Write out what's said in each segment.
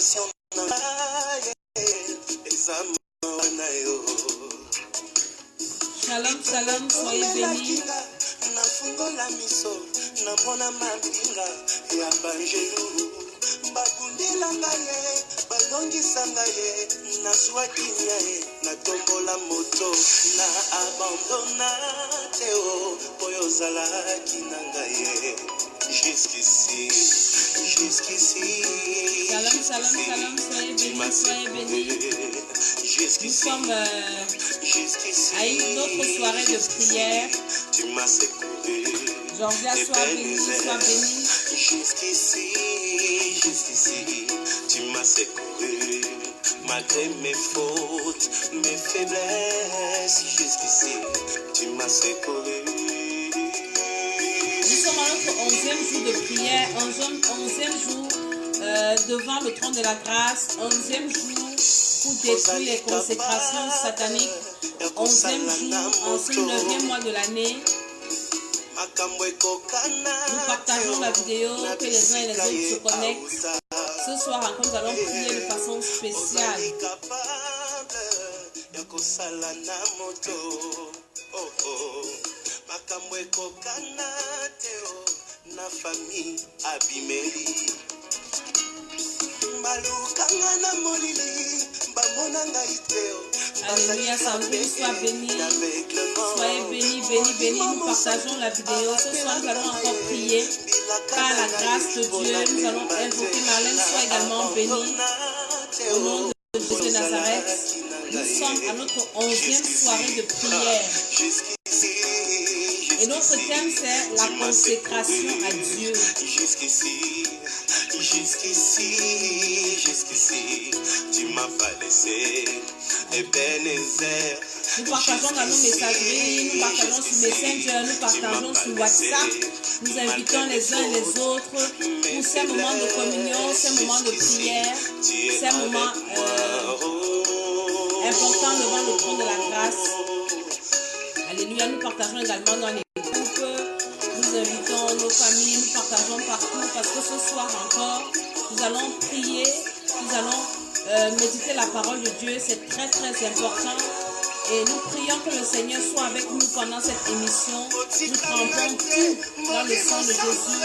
Shalom, shalom, soyez bénis. Nafungola miso namona mabinga ya banjelu bakundela ngaye balongisa ngaye naswakinya ye natombola moto na abandona teo oyozalaki na ngaye jusqu'ici. Shalom, shalom, shalom, soyez bénis, soyez bénis. Nous sommes à une autre soirée de prière. Georgia, sois béni, sois béni. Jusqu'ici, tu m'as secouru. Malgré mes fautes, mes faiblesses, jusqu'ici, tu m'as secouru. Nous sommes à notre 11e jour de prière, 11e jour devant le trône de la grâce, 11e jour pour détruire les consécrations sataniques, 11e jour en ce 9e mois de l'année. Nous partageons la vidéo, que les uns et les autres se connectent. Ce soir encore, nous allons prier de façon spéciale. Alléluia, Saint-Dieu, sois béni. Soyez bénis, bénis, bénis. Nous partageons la vidéo. Ce soir, nous allons encore prier. Par la grâce de Dieu, nous allons invoquer Marlène. Sois également bénie. Au nom de Jésus de Nazareth, nous sommes à notre 11e soirée de prière. Et notre thème, c'est la consécration à Dieu. Jusqu'ici, tu m'as pas laissé. Ebenezer. Nous partageons dans nos messageries, nous partageons sur Messenger, nous partageons sur WhatsApp. Nous invitons les uns et les autres pour ces moments de communion, ces moments de prière, ces moments importants devant le trône de la grâce. Alléluia, nous partageons également dans les groupes. Nous invitons nos familles, nous partageons partout parce que ce soir encore, nous allons prier, nous allons méditer la parole de Dieu, c'est très très important. Et nous prions que le Seigneur soit avec nous pendant cette émission. Nous trempons tout dans le sang de Jésus.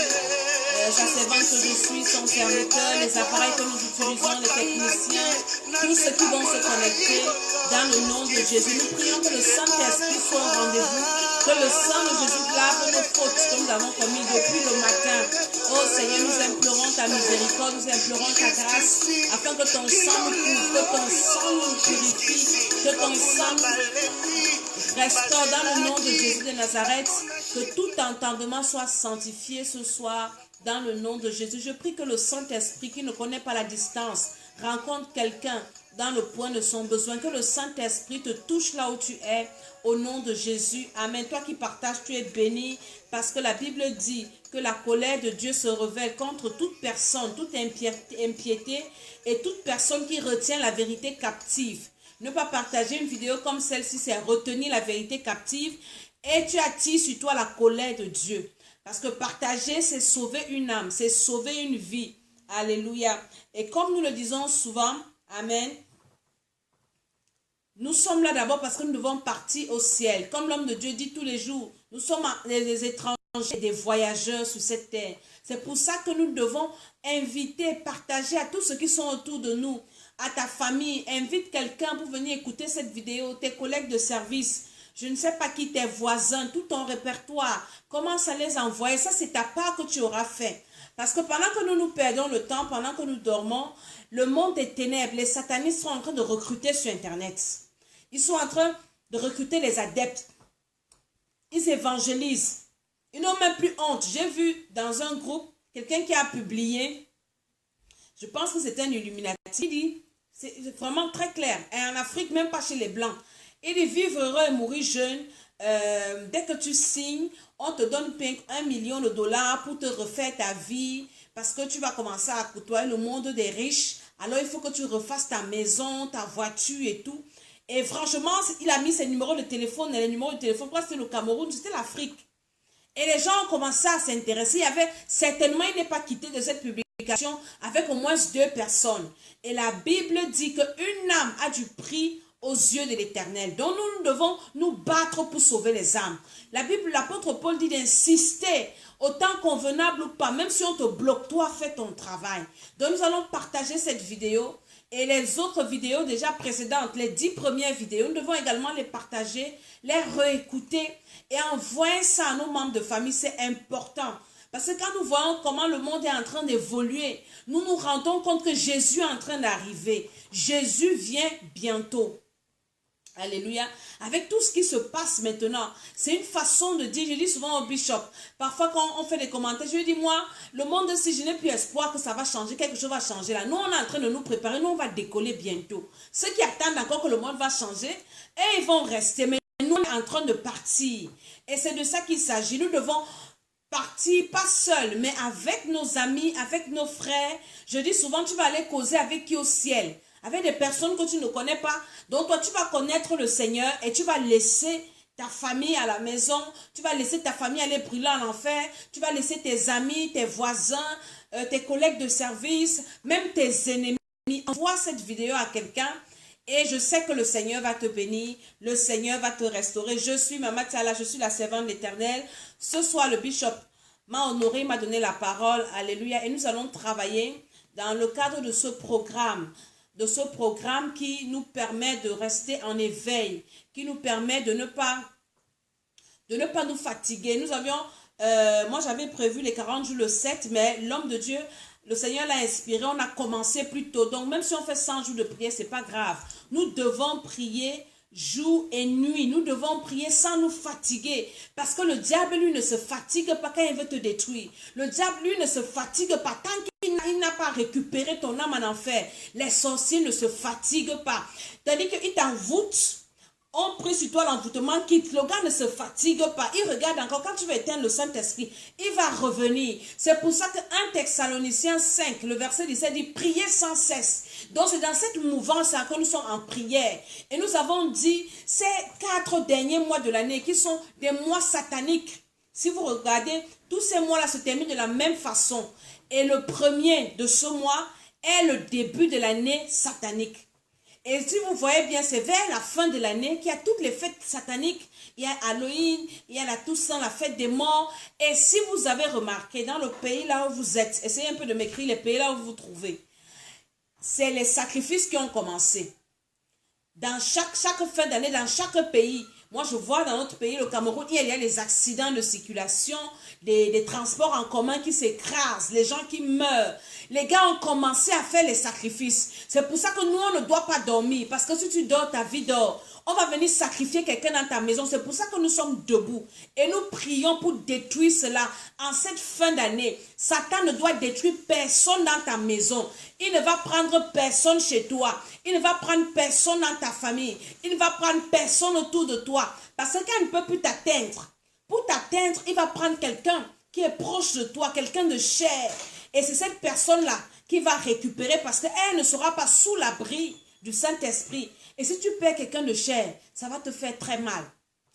Sa servante que je suis, son serviteur, les appareils que nous utilisons, les techniciens, tous ceux qui vont se connecter dans le nom de Jésus. Nous prions que le Saint-Esprit soit au rendez-vous, que le sang de Jésus lave nos fautes que nous avons commises depuis le matin. Oh Seigneur, nous implorons ta miséricorde, nous implorons ta grâce, afin que ton sang nous couvre, que ton sang nous purifie, que ton sang restaure dans le nom de Jésus de Nazareth, que tout entendement soit sanctifié ce soir. Dans le nom de Jésus, je prie que le Saint-Esprit qui ne connaît pas la distance rencontre quelqu'un dans le point de son besoin. Que le Saint-Esprit te touche là où tu es, au nom de Jésus. Amen. Toi qui partages, tu es béni parce que la Bible dit que la colère de Dieu se révèle contre toute personne, toute impiété et toute personne qui retient la vérité captive. Ne pas partager une vidéo comme celle-ci, c'est retenir la vérité captive et tu attires sur toi la colère de Dieu. Parce que partager, c'est sauver une âme, c'est sauver une vie. Alléluia. Et comme nous le disons souvent, amen, nous sommes là d'abord parce que nous devons partir au ciel. Comme l'homme de Dieu dit tous les jours, nous sommes des étrangers, des voyageurs sur cette terre. C'est pour ça que nous devons inviter, partager à tous ceux qui sont autour de nous, à ta famille. Invite quelqu'un pour venir écouter cette vidéo, tes collègues de service. Je ne sais pas qui, tes voisins, tout ton répertoire. Commence à les envoyer. Ça, c'est ta part que tu auras fait. Parce que pendant que nous nous perdons le temps, pendant que nous dormons, le monde des ténèbres, les satanistes sont en train de recruter sur Internet. Ils sont en train de recruter les adeptes. Ils évangélisent. Ils n'ont même plus honte. J'ai vu dans un groupe, quelqu'un qui a publié, je pense que c'était un Illuminati, il dit, c'est vraiment très clair. Et en Afrique, même pas chez les Blancs. Il dit vivre heureux et mourir jeune. Dès que tu signes, on te donne 1 million de dollars pour te refaire ta vie. Parce que tu vas commencer à côtoyer le monde des riches. Alors il faut que tu refasses ta maison, ta voiture et tout. Et franchement, il a mis ses numéros de téléphone et les numéros de téléphone. Pourquoi c'était le Cameroun? C'était l'Afrique. Et les gens ont commencé à s'intéresser. Il y avait certainement, il n'est pas quitté de cette publication. avec au moins 2 personnes. Et la Bible dit qu'une âme a du prix aux yeux de l'Éternel. Donc nous devons nous battre pour sauver les âmes. La Bible, l'apôtre Paul dit d'insister autant convenable ou pas, même si on te bloque, toi fais ton travail. Donc nous allons partager cette vidéo et les autres vidéos déjà précédentes, les 10 premières vidéos, nous devons également les partager, les réécouter et envoyer ça à nos membres de famille. C'est important. Parce que quand nous voyons comment le monde est en train d'évoluer, nous nous rendons compte que Jésus est en train d'arriver. Jésus vient bientôt. Alléluia. Avec tout ce qui se passe maintenant, c'est une façon de dire, je dis souvent au bishop, parfois quand on fait des commentaires, je lui dis, moi, le monde, si je n'ai plus espoir que ça va changer, quelque chose va changer là. Nous, on est en train de nous préparer, nous, on va décoller bientôt. Ceux qui attendent encore que le monde va changer, et ils vont rester. Mais nous, on est en train de partir. Et c'est de ça qu'il s'agit. Nous devons partir, pas seuls, mais avec nos amis, avec nos frères. Je dis souvent, tu vas aller causer avec qui au ciel? Avec des personnes que tu ne connais pas. Donc toi, tu vas connaître le Seigneur et tu vas laisser ta famille à la maison. Tu vas laisser ta famille aller brûler en enfer. Tu vas laisser tes amis, tes voisins, tes collègues de service, même tes ennemis. Envoie cette vidéo à quelqu'un et je sais que le Seigneur va te bénir. Le Seigneur va te restaurer. Je suis Maman Tiala, je suis la servante de l'Éternel. Ce soir, le bishop m'a honoré, m'a donné la parole. Alléluia. Et nous allons travailler dans le cadre de ce programme. Qui nous permet de rester en éveil, qui nous permet de ne pas nous fatiguer. Nous avions, moi j'avais prévu les 40 jours le 7, mais l'homme de Dieu, le Seigneur l'a inspiré, on a commencé plus tôt. Donc même si on fait 100 jours de prière, c'est pas grave. Nous devons prier jour et nuit. Nous devons prier sans nous fatiguer. Parce que le diable, lui, ne se fatigue pas quand il veut te détruire. Le diable, lui, ne se fatigue pas tant qu'il n'a pas récupéré ton âme en enfer. Les sorciers ne se fatiguent pas. C'est-à-dire qu'ils t'envoûtent. On prie sur toi, l'envoûtement quitte. Le gars ne se fatigue pas. Il regarde encore. Quand tu vas éteindre le Saint-Esprit, il va revenir. C'est pour ça que 1 Thessaloniciens 5, le verset 17 dit, priez sans cesse. Donc c'est dans cette mouvance que nous sommes en prière. Et nous avons dit, ces 4 derniers mois de l'année qui sont des mois sataniques. Si vous regardez, tous ces mois-là se terminent de la même façon. Et le premier de ce mois est le début de l'année satanique. Et si vous voyez bien, c'est vers la fin de l'année qu'il y a toutes les fêtes sataniques. Il y a Halloween, il y a la Toussaint, la fête des morts. Et si vous avez remarqué, dans le pays là où vous êtes, essayez un peu de m'écrire les pays là où vous vous trouvez. C'est les sacrifices qui ont commencé. Dans chaque fin d'année, dans chaque pays. Moi, je vois dans notre pays, le Cameroun, il y a les accidents de circulation, des transports en commun qui s'écrasent, les gens qui meurent. Les gars ont commencé à faire les sacrifices. C'est pour ça que nous, on ne doit pas dormir. Parce que si tu dors, ta vie dort. On va venir sacrifier quelqu'un dans ta maison. C'est pour ça que nous sommes debout. Et nous prions pour détruire cela. En cette fin d'année, Satan ne doit détruire personne dans ta maison. Il ne va prendre personne chez toi. Il ne va prendre personne dans ta famille. Il ne va prendre personne autour de toi. Parce qu'il ne peut plus t'atteindre. Pour t'atteindre, il va prendre quelqu'un qui est proche de toi, quelqu'un de cher. Et c'est cette personne-là qui va récupérer parce qu'elle ne sera pas sous l'abri du Saint-Esprit. Et si tu perds quelqu'un de cher, ça va te faire très mal.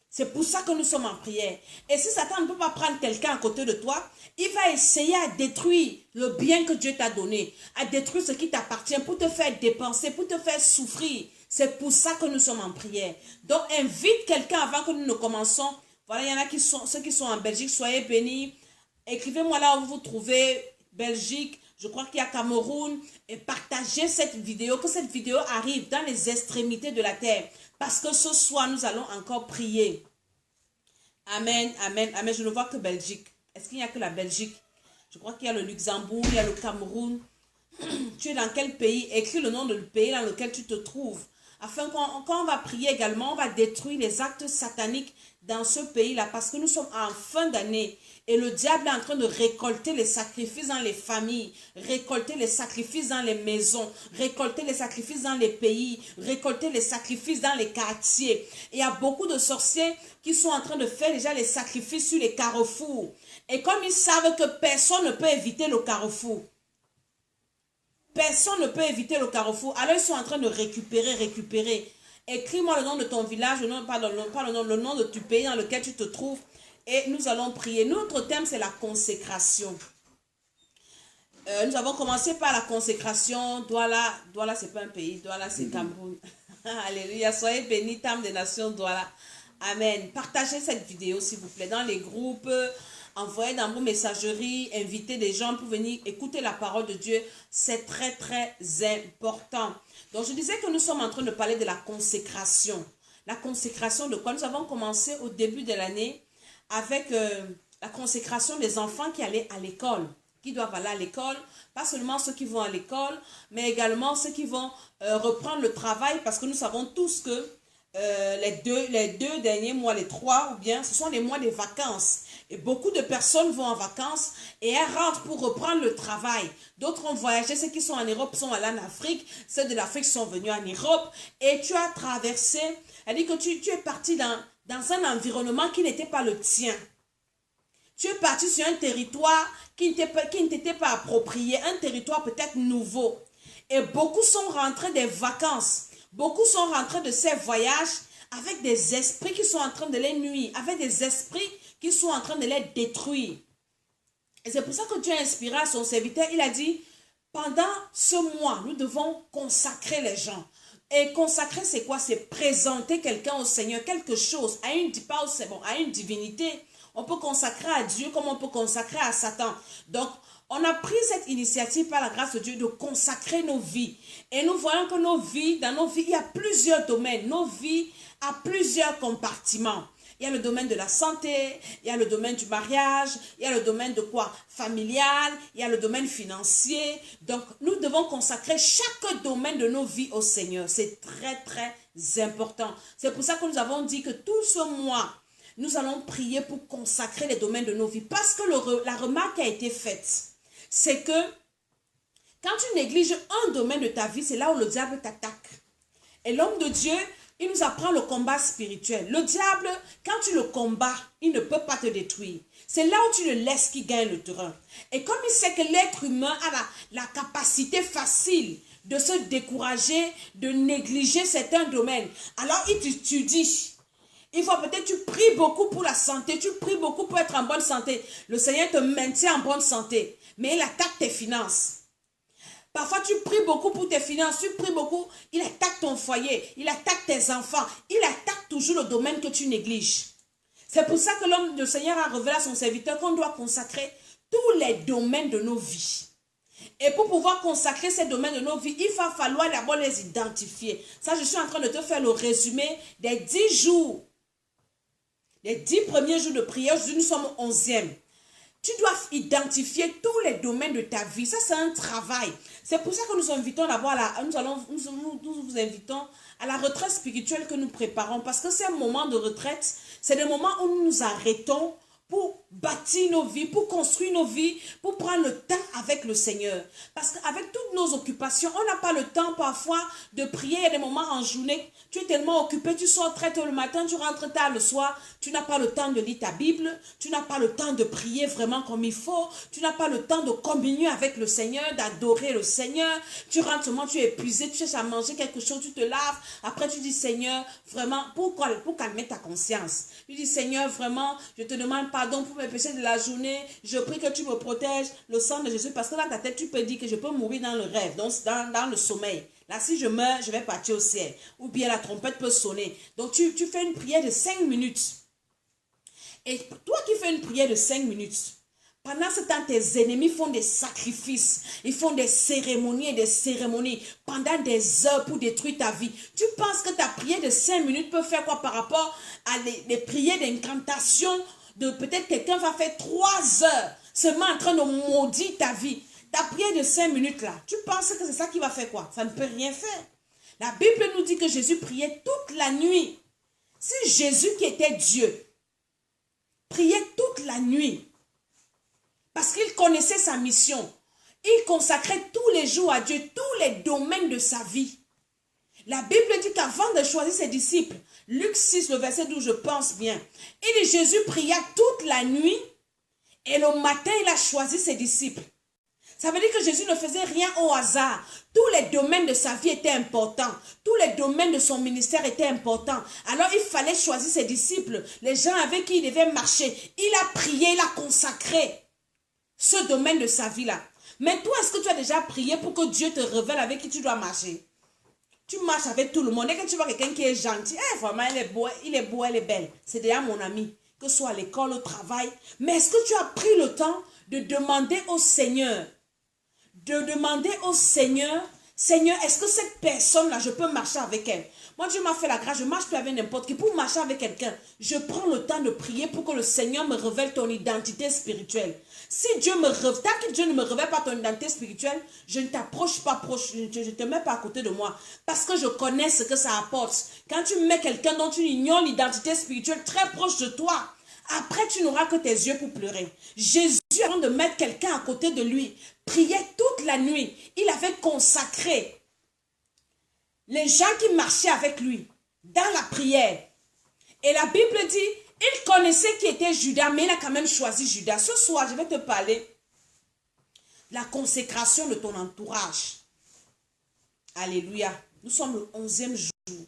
C'est pour ça que nous sommes en prière. Et si Satan ne peut pas prendre quelqu'un à côté de toi, il va essayer à détruire le bien que Dieu t'a donné, à détruire ce qui t'appartient pour te faire dépenser, pour te faire souffrir. C'est pour ça que nous sommes en prière. Donc invite quelqu'un avant que nous ne commençons. Voilà, il y en a qui sont, ceux qui sont en Belgique, soyez bénis. Écrivez-moi là où vous vous trouvez, Belgique, je crois qu'il y a Cameroun, et partagez cette vidéo, que cette vidéo arrive dans les extrémités de la terre, parce que ce soir, nous allons encore prier. Amen, amen, amen. Je ne vois que Belgique. Est-ce qu'il n'y a que la Belgique? Je crois qu'il y a le Luxembourg, il y a le Cameroun. Tu es dans quel pays? Écris le nom du pays dans lequel tu te trouves. Afin quand on va prier également, on va détruire les actes sataniques dans ce pays-là, parce que nous sommes en fin d'année. Et le diable est en train de récolter les sacrifices dans les familles, récolter les sacrifices dans les maisons, récolter les sacrifices dans les pays, récolter les sacrifices dans les quartiers. Et il y a beaucoup de sorciers qui sont en train de faire déjà les sacrifices sur les carrefours. Et comme ils savent que personne ne peut éviter le carrefour, personne ne peut éviter le carrefour, alors ils sont en train de récupérer. Écris-moi le nom de ton village, le nom de ton pays dans lequel tu te trouves. Et nous allons prier. Notre thème, c'est la consécration. Nous avons commencé par la consécration. Douala, Douala c'est pas un pays, Douala c'est Cameroun. Alléluia, soyez bénis, âme des nations, Douala. Amen. Partagez cette vidéo s'il vous plaît dans les groupes. Envoyez dans vos messageries, invitez des gens pour venir écouter la parole de Dieu. C'est très très important. Donc je disais que nous sommes en train de parler de la consécration. La consécration de quoi? Nous avons commencé au début de l'année avec la consécration des enfants qui allaient à l'école, qui doivent aller à l'école, pas seulement ceux qui vont à l'école, mais également ceux qui vont reprendre le travail, parce que nous savons tous que les deux derniers mois, les 3 ou bien, ce sont les mois des vacances. Et beaucoup de personnes vont en vacances et elles rentrent pour reprendre le travail. D'autres ont voyagé, ceux qui sont en Europe sont allés en Afrique, ceux de l'Afrique sont venus en Europe. Et tu as traversé, elle dit que tu es parti dans un environnement qui n'était pas le tien. Tu es parti sur un territoire qui ne t'était pas approprié, un territoire peut-être nouveau. Et beaucoup sont rentrés des vacances. Beaucoup sont rentrés de ces voyages avec des esprits qui sont en train de les nuire, avec des esprits qui sont en train de les détruire. Et c'est pour ça que Dieu a inspiré à son serviteur. Il a dit, pendant ce mois, nous devons consacrer les gens. Et consacrer, c'est quoi? C'est présenter quelqu'un au Seigneur, quelque chose, à une divinité. On peut consacrer à Dieu comme on peut consacrer à Satan. Donc, on a pris cette initiative par la grâce de Dieu de consacrer nos vies. Et nous voyons que dans nos vies, il y a plusieurs domaines. Nos vies ont plusieurs compartiments. Il y a le domaine de la santé, il y a le domaine du mariage, il y a le domaine de quoi? Familial, il y a le domaine financier. Donc, nous devons consacrer chaque domaine de nos vies au Seigneur. C'est très, très important. C'est pour ça que nous avons dit que tout ce mois, nous allons prier pour consacrer les domaines de nos vies. Parce que la remarque a été faite, c'est que quand tu négliges un domaine de ta vie, c'est là où le diable t'attaque. Et l'homme de Dieu, il nous apprend le combat spirituel. Le diable, quand tu le combats, il ne peut pas te détruire. C'est là où tu le laisses qu'il gagne le terrain. Et comme il sait que l'être humain a la capacité facile de se décourager, de négliger certains domaines, alors il t'étudie. Il faut peut-être tu pries beaucoup pour la santé, tu pries beaucoup pour être en bonne santé. Le Seigneur te maintient en bonne santé, mais il attaque tes finances. Parfois, tu pries beaucoup pour tes finances, tu pries beaucoup, il attaque ton foyer, il attaque tes enfants, il attaque toujours le domaine que tu négliges. C'est pour ça que l'homme du Seigneur a révélé à son serviteur qu'on doit consacrer tous les domaines de nos vies. Et pour pouvoir consacrer ces domaines de nos vies, il va falloir d'abord les identifier. Ça, je suis en train de te faire le résumé des 10 jours. Les 10 premiers jours de prière, aujourd'hui nous sommes au 11e. Tu dois identifier tous les domaines de ta vie. Ça, c'est un travail. C'est pour ça que nous invitons d'abord nous vous invitons à la retraite spirituelle que nous préparons. Parce que c'est un moment de retraite. C'est le moment où nous nous arrêtons pour bâtir nos vies, pour construire nos vies, pour prendre le temps avec le Seigneur. Parce qu'avec toutes nos occupations, on n'a pas le temps parfois de prier. Il y a des moments en journée, tu es tellement occupé, tu sors très tôt le matin, tu rentres tard le soir, tu n'as pas le temps de lire ta Bible, tu n'as pas le temps de prier vraiment comme il faut, tu n'as pas le temps de communier avec le Seigneur, d'adorer le Seigneur. Tu rentres seulement, tu es épuisé, tu cherches à manger quelque chose, tu te laves, après tu dis Seigneur, vraiment, pour calmer ta conscience. Tu dis Seigneur, vraiment, je te demande pardon pour mes péchés de la journée, je prie que tu me protèges, le sang de Jésus, parce que dans ta tête, tu peux dire que je peux mourir dans le rêve, donc dans le sommeil. Là, si je meurs, je vais partir au ciel. Ou bien la trompette peut sonner. Donc, tu fais une prière de 5 minutes. Et toi qui fais une prière de 5 minutes, pendant ce temps, tes ennemis font des sacrifices. Ils font des cérémonies et des cérémonies pendant des heures pour détruire ta vie. Tu penses que ta prière de 5 minutes peut faire quoi par rapport à les prières d'incantation de peut-être quelqu'un va faire 3 heures seulement en train de maudire ta vie. Ta prière de 5 minutes là, tu penses que c'est ça qui va faire quoi? Ça ne peut rien faire. La Bible nous dit que Jésus priait toute la nuit. Si Jésus qui était Dieu priait toute la nuit parce qu'il connaissait sa mission, il consacrait tous les jours à Dieu, tous les domaines de sa vie. La Bible dit qu'avant de choisir ses disciples, Luc 6, le verset 12, je pense bien, il dit Jésus pria toute la nuit et le matin il a choisi ses disciples. Ça veut dire que Jésus ne faisait rien au hasard. Tous les domaines de sa vie étaient importants. Tous les domaines de son ministère étaient importants. Alors il fallait choisir ses disciples, les gens avec qui il devait marcher. Il a prié, il a consacré ce domaine de sa vie-là. Mais toi, est-ce que tu as déjà prié pour que Dieu te révèle avec qui tu dois marcher? Tu marches avec tout le monde. Dès que tu vois quelqu'un qui est gentil, vraiment, il est beau, elle est belle. C'est déjà mon ami. Que ce soit à l'école, au travail. Mais est-ce que tu as pris le temps de demander au Seigneur, Seigneur, est-ce que cette personne-là, je peux marcher avec elle? Moi, Dieu m'a fait la grâce, je ne marche plus avec n'importe qui. Pour marcher avec quelqu'un, je prends le temps de prier pour que le Seigneur me révèle ton identité spirituelle. Si Dieu me révèle, tant que Dieu ne me révèle pas ton identité spirituelle, je ne t'approche pas proche, je ne te mets pas à côté de moi. Parce que je connais ce que ça apporte. Quand tu mets quelqu'un dont tu ignores l'identité spirituelle très proche de toi, après, tu n'auras que tes yeux pour pleurer. Jésus, avant de mettre quelqu'un à côté de lui, priait toute la nuit. Il avait consacré les gens qui marchaient avec lui dans la prière. Et la Bible dit, il connaissait qui était Judas, mais il a quand même choisi Judas. Ce soir, je vais te parler de la consécration de ton entourage. Alléluia. Nous sommes le 11e jour.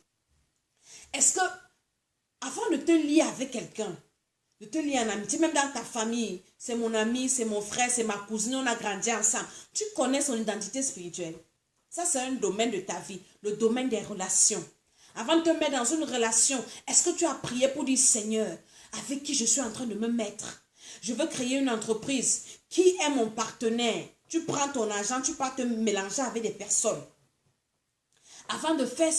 Est-ce que, avant de te lier avec quelqu'un, de te lier en amitié, même dans ta famille, c'est mon ami, c'est mon frère, c'est ma cousine, on a grandi ensemble. Tu connais son identité spirituelle. Ça, c'est un domaine de ta vie, le domaine des relations. Avant de te mettre dans une relation, est-ce que tu as prié pour dire, Seigneur, avec qui je suis en train de me mettre? Je veux créer une entreprise. Qui est mon partenaire? Tu prends ton argent, tu pars te mélanger avec des personnes. Avant de faire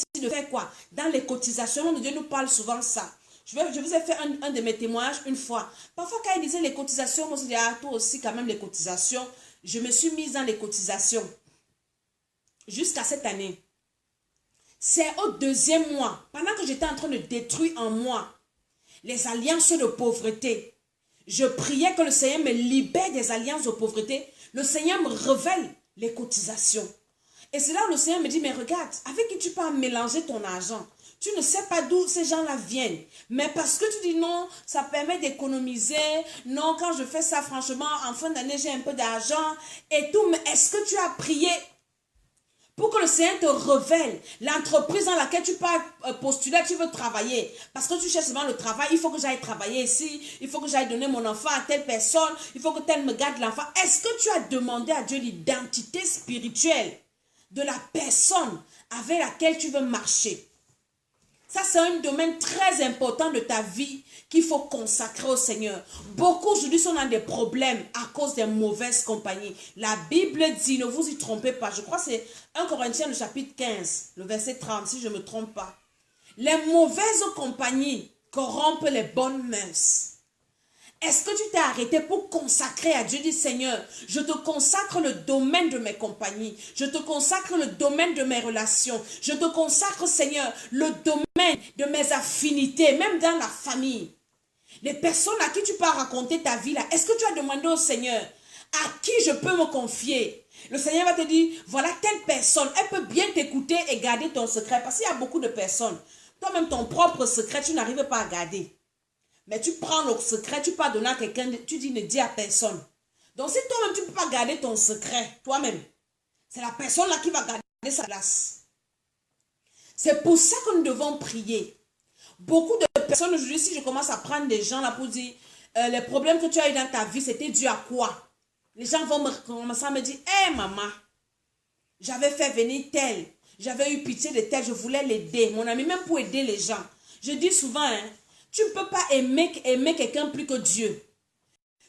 quoi? Dans les cotisations, Dieu nous parle souvent de ça. Je vous ai fait un de mes témoignages une fois. Parfois, quand il disait les cotisations, moi, je disais, toi aussi, quand même, les cotisations. Je me suis mise dans les cotisations. Jusqu'à cette année. C'est au 2e mois, pendant que j'étais en train de détruire en moi les alliances de pauvreté. Je priais que le Seigneur me libère des alliances de pauvreté. Le Seigneur me révèle les cotisations. Et c'est là où le Seigneur me dit, mais regarde, avec qui tu peux mélanger ton argent? Tu ne sais pas d'où ces gens-là viennent. Mais parce que tu dis non, ça permet d'économiser. Non, quand je fais ça, franchement, en fin d'année, j'ai un peu d'argent et tout. Mais est-ce que tu as prié pour que le Seigneur te révèle l'entreprise dans laquelle tu peux postuler, tu veux travailler? Parce que tu cherches souvent le travail. Il faut que j'aille travailler ici. Il faut que j'aille donner mon enfant à telle personne. Il faut que telle me garde l'enfant. Est-ce que tu as demandé à Dieu l'identité spirituelle de la personne avec laquelle tu veux marcher? Ça, c'est un domaine très important de ta vie qu'il faut consacrer au Seigneur. Beaucoup aujourd'hui sont dans des problèmes à cause des mauvaises compagnies. La Bible dit, ne vous y trompez pas. Je crois que c'est 1 Corinthiens, le chapitre 15, le verset 30, si je ne me trompe pas. Les mauvaises compagnies corrompent les bonnes mœurs. Est-ce que tu t'es arrêté pour consacrer à Dieu? Dis, Seigneur, je te consacre le domaine de mes compagnies. Je te consacre le domaine de mes relations. Je te consacre, Seigneur, le domaine de mes affinités, même dans la famille. Les personnes à qui tu peux raconter ta vie là, est-ce que tu as demandé au Seigneur à qui je peux me confier? Le Seigneur va te dire, voilà telle personne, elle peut bien t'écouter et garder ton secret. Parce qu'il y a beaucoup de personnes, toi-même ton propre secret, tu n'arrives pas à garder. Mais tu prends le secret, tu peux donner à quelqu'un, tu dis ne dis à personne. Donc si toi-même tu ne peux pas garder ton secret, toi-même, c'est la personne là qui va garder sa place. C'est pour ça que nous devons prier. Beaucoup de personnes aujourd'hui, si je commence à prendre des gens là pour dire, les problèmes que tu as eu dans ta vie, c'était dû à quoi? Les gens vont commencer à me dire, hé maman, j'avais fait venir tel, j'avais eu pitié de tel, je voulais l'aider. Mon ami, même pour aider les gens. Je dis souvent, hein, tu ne peux pas aimer quelqu'un plus que Dieu.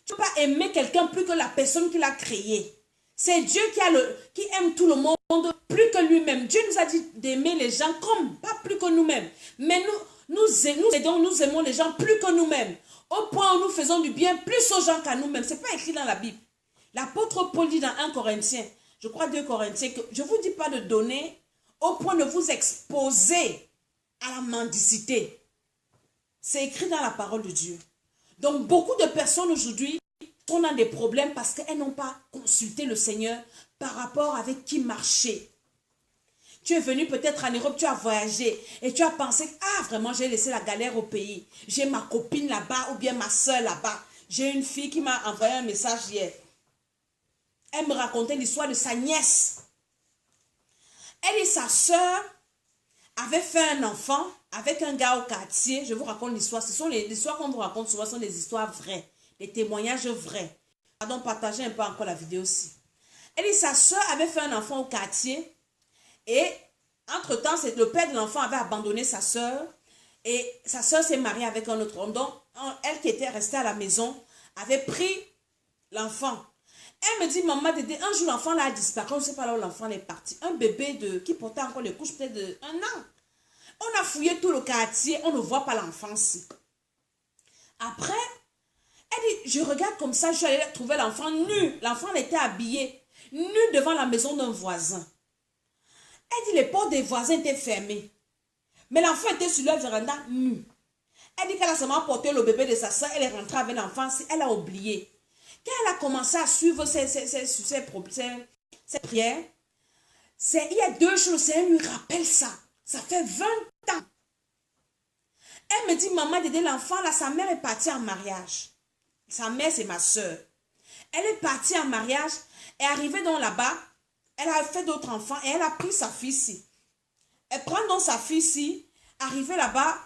Tu ne peux pas aimer quelqu'un plus que la personne qui l'a créé. C'est Dieu qui aime tout le monde plus que lui-même. Dieu nous a dit d'aimer les gens comme, pas plus que nous-mêmes. Mais nous aimons les gens plus que nous-mêmes. Au point où nous faisons du bien plus aux gens qu'à nous-mêmes. Ce n'est pas écrit dans la Bible. L'apôtre Paul dit dans 1 Corinthiens, je crois 2 Corinthiens, que je ne vous dis pas de donner au point de vous exposer à la mendicité. C'est écrit dans la parole de Dieu. Donc, beaucoup de personnes aujourd'hui sont dans des problèmes parce qu'elles n'ont pas consulté le Seigneur par rapport avec qui marcher. Tu es venu peut-être en Europe, tu as voyagé et tu as pensé, ah vraiment, j'ai laissé la galère au pays. J'ai ma copine là-bas ou bien ma soeur là-bas. J'ai une fille qui m'a envoyé un message hier. Elle me racontait l'histoire de sa nièce. Elle et sa soeur avaient fait un enfant avec un gars au quartier. Je vous raconte l'histoire. Ce sont les histoires qu'on vous raconte souvent, ce sont des histoires vraies. Des témoignages vrais. Pardon, partagez un peu encore la vidéo aussi. Elle dit sa soeur avait fait un enfant au quartier et entre-temps, le père de l'enfant avait abandonné sa soeur et sa soeur s'est mariée avec un autre homme. Donc, elle qui était restée à la maison avait pris l'enfant. Elle me dit, maman, Dédé, un jour l'enfant là a disparu. Je ne sais pas là où l'enfant est parti. Un bébé qui portait encore les couches peut-être d'1 an. On a fouillé tout le quartier, on ne voit pas l'enfant ici. Après, elle dit, je regarde comme ça, je suis allée trouver l'enfant nu. L'enfant était habillé, nu devant la maison d'un voisin. Elle dit, les portes des voisins étaient fermées. Mais l'enfant était sur leur véranda nu. Elle dit qu'elle a seulement porté le bébé de sa soeur, elle est rentrée avec l'enfant, elle a oublié. Quand elle a commencé à suivre ses prières, il y a 2 jours, le Seigneur lui rappelle ça. Ça fait 20 ans. Elle me dit, maman, Dédé, l'enfant, là, sa mère est partie en mariage. Sa mère, c'est ma soeur. Elle est partie en mariage, est arrivée donc là-bas, elle a fait d'autres enfants et elle a pris sa fille ici. Elle prend donc sa fille ici, arrivée là-bas,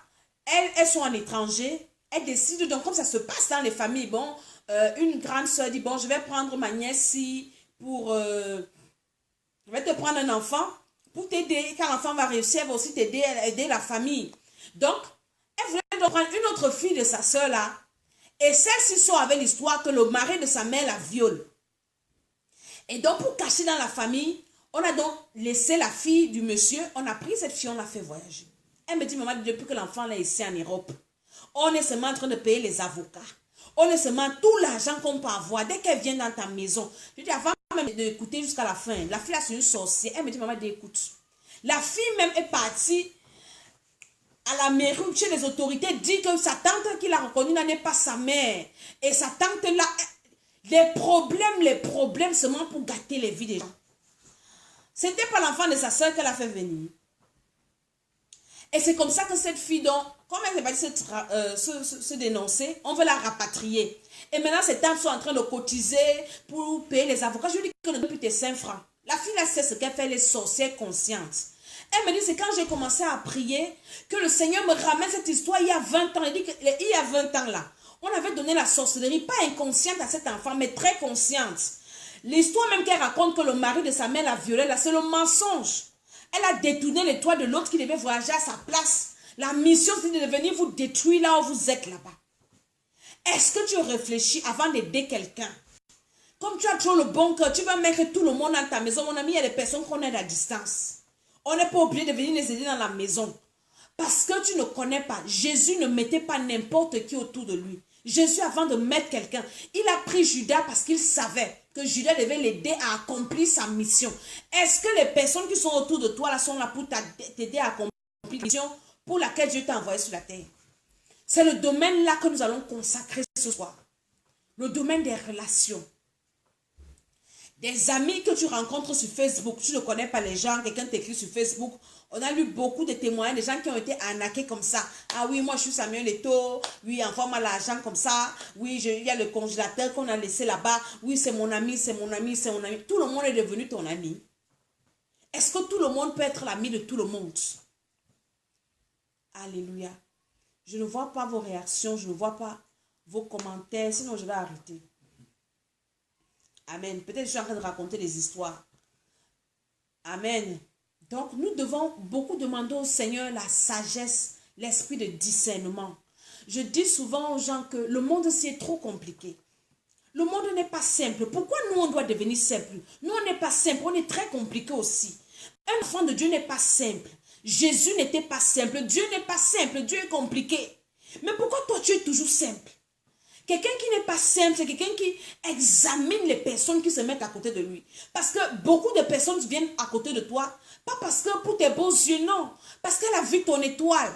elles sont en étranger, elle décide donc, comme ça se passe dans les familles, bon, une grande soeur dit, bon, je vais prendre ma nièce ici pour, je vais te prendre un enfant pour t'aider, quand l'enfant va réussir, elle va aussi t'aider, aider la famille. Donc, elle voulait donc prendre une autre fille de sa soeur là, et celle-ci sort avec l'histoire que le mari de sa mère la viole. Et donc, pour cacher dans la famille, on a donc laissé la fille du monsieur, on a pris cette fille, on l'a fait voyager. Elle me dit, maman, depuis que l'enfant est ici en Europe, on est seulement en train de payer les avocats. On est seulement tout l'argent qu'on peut avoir dès qu'elle vient dans ta maison. Je dis, avant même d'écouter jusqu'à la fin, la fille là, c'est une sorcière. Elle me dit, maman, écoute. La fille même est partie à la mairie, chez les autorités, dit que sa tante qui l'a reconnue n'est pas sa mère. Et sa tante là, les problèmes seulement pour gâter les vies des gens. C'était pas l'enfant de sa soeur qu'elle a fait venir. Et c'est comme ça que cette fille, donc, comme elle n'est pas se dénoncer, on veut la rapatrier. Et maintenant, ces tantes sont en train de cotiser pour payer les avocats. Je lui dis que ne donne plus tes 5 francs. La fille, là, sait ce qu'elle fait, les sorcières conscientes. Elle me dit, c'est quand j'ai commencé à prier que le Seigneur me ramène cette histoire il y a 20 ans. Elle dit qu'il y a 20 ans, là, on avait donné la sorcellerie, pas inconsciente à cet enfant, mais très consciente. L'histoire même qu'elle raconte que le mari de sa mère l'a violée, là, c'est le mensonge. Elle a détourné les toits de l'autre qui devait voyager à sa place. La mission, c'est de venir vous détruire là où vous êtes là-bas. Est-ce que tu réfléchis avant d'aider quelqu'un? Comme tu as trop le bon cœur, tu vas mettre tout le monde dans ta maison. Mon ami, il y a des personnes qu'on aide à distance. On n'est pas obligé de venir les aider dans la maison. Parce que tu ne connais pas. Jésus ne mettait pas n'importe qui autour de lui. Jésus, avant de mettre quelqu'un, il a pris Judas parce qu'il savait que Judas devait l'aider à accomplir sa mission. Est-ce que les personnes qui sont autour de toi là sont là pour t'aider à accomplir la mission pour laquelle Dieu t'a envoyé sur la terre? C'est le domaine là que nous allons consacrer ce soir. Le domaine des relations. Des amis que tu rencontres sur Facebook, tu ne connais pas les gens, quelqu'un t'écrit sur Facebook. On a lu beaucoup de témoignages, des gens qui ont été arnaqués comme ça. Ah oui, moi je suis Samuel Eto'o, oui, envoie-moi l'argent comme ça. Oui, il y a le congélateur qu'on a laissé là-bas. Oui, c'est mon ami, c'est mon ami, c'est mon ami. Tout le monde est devenu ton ami. Est-ce que tout le monde peut être l'ami de tout le monde? Alléluia. Je ne vois pas vos réactions, je ne vois pas vos commentaires, sinon je vais arrêter. Amen. Peut-être que je suis en train de raconter des histoires. Amen. Donc, nous devons beaucoup demander au Seigneur la sagesse, l'esprit de discernement. Je dis souvent aux gens que le monde-ci est trop compliqué. Le monde n'est pas simple. Pourquoi nous, on doit devenir simple? Nous, on n'est pas simple. On est très compliqué aussi. Un enfant de Dieu n'est pas simple. Jésus n'était pas simple. Dieu n'est pas simple. Dieu est compliqué. Mais pourquoi toi, tu es toujours simple? Quelqu'un qui n'est pas simple, c'est quelqu'un qui examine les personnes qui se mettent à côté de lui. Parce que beaucoup de personnes viennent à côté de toi, pas parce que pour tes beaux yeux, non. Parce qu'elle a vu ton étoile.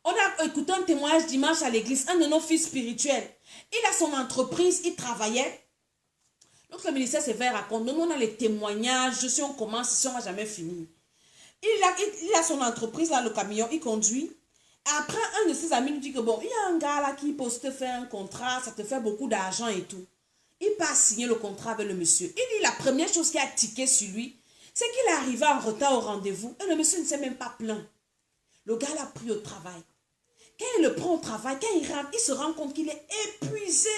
On a écouté un témoignage dimanche à l'église, un de nos fils spirituels. Il a son entreprise, il travaillait. Donc le ministère s'est fait raconter. Nous, on a les témoignages, si on commence, si on ne va jamais finir. Il a son entreprise, là, le camion, il conduit. Après, un de ses amis nous dit que bon, il y a un gars là qui peut te faire un contrat, ça te fait beaucoup d'argent et tout. Il part signer le contrat avec le monsieur. Il dit la première chose qui a tiqué sur lui, c'est qu'il est arrivé en retard au rendez-vous et le monsieur ne s'est même pas plaint. Le gars l'a pris au travail. Quand il le prend au travail, quand il rentre, il se rend compte qu'il est épuisé.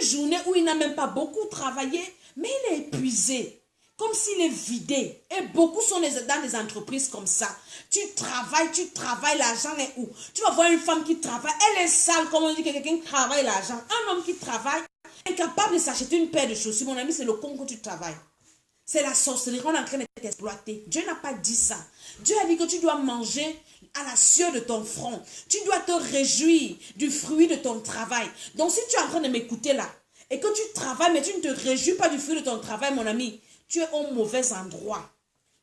Une journée où il n'a même pas beaucoup travaillé, Mais il est épuisé, comme s'il est vidé. Et beaucoup sont dans des entreprises comme ça. Tu travailles, l'argent est où? Tu vas voir une femme qui travaille, elle est sale, comme on dit que quelqu'un travaille l'argent. Un homme qui travaille, incapable de s'acheter une paire de chaussures, mon ami, c'est le con que tu travailles. C'est la sorcellerie, on est en train de t'exploiter. Dieu n'a pas dit ça. Dieu a dit que tu dois manger à la sueur de ton front. Tu dois te réjouir du fruit de ton travail. Donc si tu es en train de m'écouter là, et que tu travailles, mais tu ne te réjouis pas du fruit de ton travail, mon ami, tu es au mauvais endroit.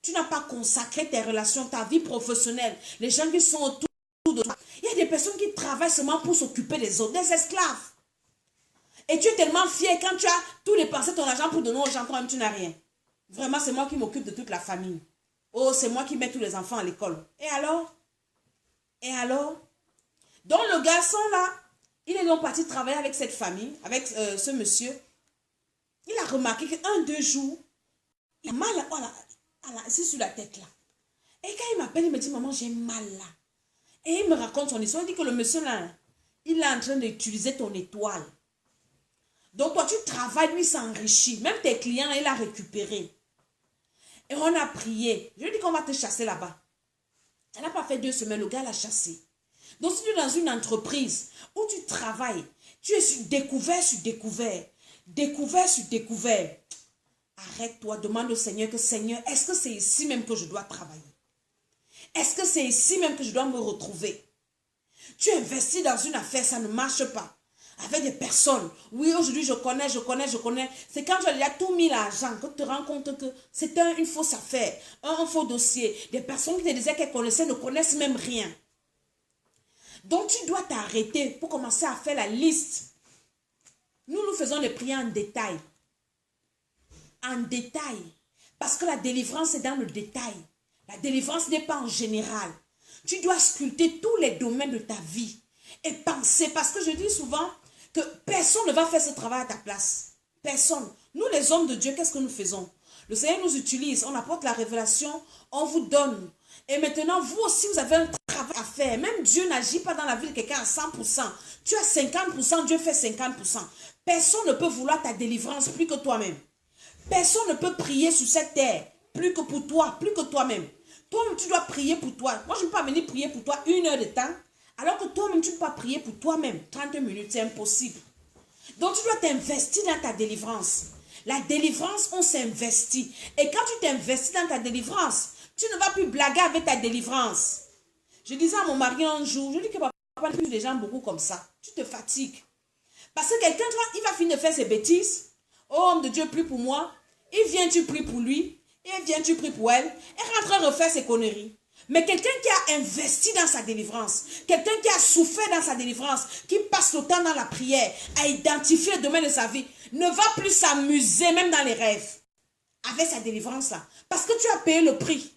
Tu n'as pas consacré tes relations, ta vie professionnelle, les gens qui sont autour de toi. Il y a des personnes qui travaillent seulement pour s'occuper des autres, des esclaves. Et tu es tellement fier quand tu as tout dépensé ton argent pour donner aux gens, toi-même tu n'as rien. Vraiment, c'est moi qui m'occupe de toute la famille. Oh, c'est moi qui mets tous les enfants à l'école. Et alors? Et alors? Donc le garçon là, il est donc parti travailler avec cette famille, avec ce monsieur. Il a remarqué qu'un, 2 jours, il a mal ici sur la tête là. Et quand il m'appelle, il me dit, maman, j'ai mal là. Et il me raconte son histoire. Il dit que le monsieur là, il est en train d'utiliser ton étoile. Donc toi, tu travailles, lui s'enrichit. Même tes clients, là, il a récupéré. Et on a prié. Je lui ai dit qu'on va te chasser là-bas. Ça n'a pas fait 2 semaines, le gars l'a chassé. Donc si tu es dans une entreprise où tu travailles, tu es sur découvert, découvert sur découvert. Arrête-toi, demande au Seigneur que Seigneur, est-ce que c'est ici même que je dois travailler? Est-ce que c'est ici même que je dois me retrouver? Tu investis dans une affaire, ça ne marche pas. Avec des personnes, oui, aujourd'hui je connais. C'est quand tu as déjà tout mis l'argent que tu te rends compte que c'est une fausse affaire, un faux dossier. Des personnes qui te disaient qu'elles connaissaient ne connaissent même rien. Donc tu dois t'arrêter pour commencer à faire la liste. Nous faisons les prières en détail. En détail. Parce que la délivrance est dans le détail. La délivrance n'est pas en général. Tu dois sculpter tous les domaines de ta vie. Et penser, parce que je dis souvent que personne ne va faire ce travail à ta place. Personne. Nous les hommes de Dieu, qu'est-ce que nous faisons? Le Seigneur nous utilise, on apporte la révélation, on vous donne. Et maintenant, vous aussi, vous avez un travail à faire. Même Dieu n'agit pas dans la vie de quelqu'un à 100%. Tu as 50%, Dieu fait 50%. Personne ne peut vouloir ta délivrance plus que toi-même. Personne ne peut prier sur cette terre plus que pour toi, plus que toi-même. Toi-même, tu dois prier pour toi. Moi, je ne peux pas venir prier pour toi 1 heure de temps, alors que toi-même, tu ne peux pas prier pour toi-même 30 minutes, c'est impossible. Donc, tu dois t'investir dans ta délivrance. La délivrance, on s'investit. Et quand tu t'investis dans ta délivrance, tu ne vas plus blaguer avec ta délivrance. Je disais à mon mari un jour, je dis que papa ne plus des gens beaucoup comme ça. Tu te fatigues. Parce que quelqu'un, il va finir de faire ses bêtises. Oh, homme de Dieu, prie pour moi. Il vient, tu pries pour lui. Il vient, tu pries pour elle. Elle rentre refaire ses conneries. Mais quelqu'un qui a investi dans sa délivrance, quelqu'un qui a souffert dans sa délivrance, qui passe le temps dans la prière, à identifier le domaine de sa vie, ne va plus s'amuser, même dans les rêves, avec sa délivrance là. Parce que tu as payé le prix.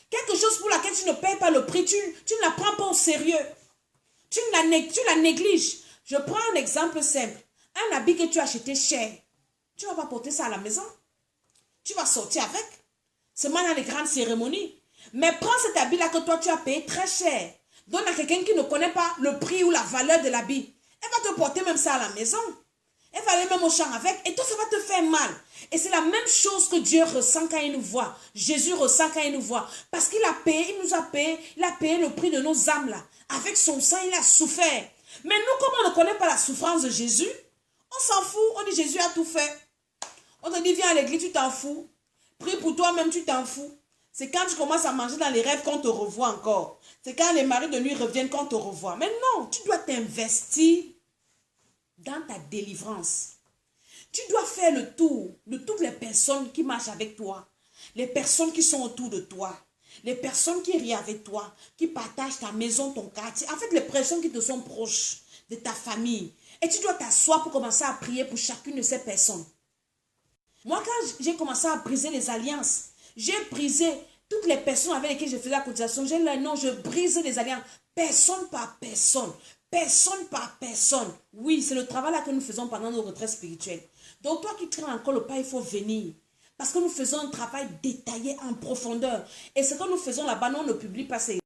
Quelque chose pour laquelle tu ne payes pas le prix, tu ne la prends pas au sérieux. Tu la négliges. Je prends un exemple simple. Un habit que tu as acheté cher, tu ne vas pas porter ça à la maison. Tu vas sortir avec. Seulement dans les grandes cérémonies. Mais prends cet habit-là que toi, tu as payé très cher. Donne à quelqu'un qui ne connaît pas le prix ou la valeur de l'habit. Elle va te porter même ça à la maison. Elle va aller même au champ avec. Et toi, ça va te faire mal. Et c'est la même chose que Dieu ressent quand il nous voit. Jésus ressent quand il nous voit. Parce qu'il a payé, il nous a payé. Il a payé le prix de nos âmes là. Avec son sang, il a souffert. Mais nous, comme on ne connaît pas la souffrance de Jésus, on s'en fout. On dit Jésus a tout fait. On te dit viens à l'église, tu t'en fous. Prie pour toi-même, tu t'en fous. C'est quand tu commences à manger dans les rêves qu'on te revoit encore. C'est quand les maris de nuit reviennent qu'on te revoit. Mais non, tu dois t'investir dans ta délivrance. Tu dois faire le tour de toutes les personnes qui marchent avec toi. Les personnes qui sont autour de toi. Les personnes qui rient avec toi. Qui partagent ta maison, ton quartier. En fait, les personnes qui te sont proches de ta famille. Et tu dois t'asseoir pour commencer à prier pour chacune de ces personnes. Moi, quand j'ai commencé à briser les alliances, j'ai brisé toutes les personnes avec lesquelles je faisais la cotisation. J'ai le nom, je brise les alliances. Personne par personne. Personne par personne. Oui, c'est le travail là que nous faisons pendant nos retraites spirituelles. Donc toi qui traînes encore le pas, il faut venir. Parce que nous faisons un travail détaillé en profondeur. Et ce que nous faisons là-bas, nous on ne publie pas ces...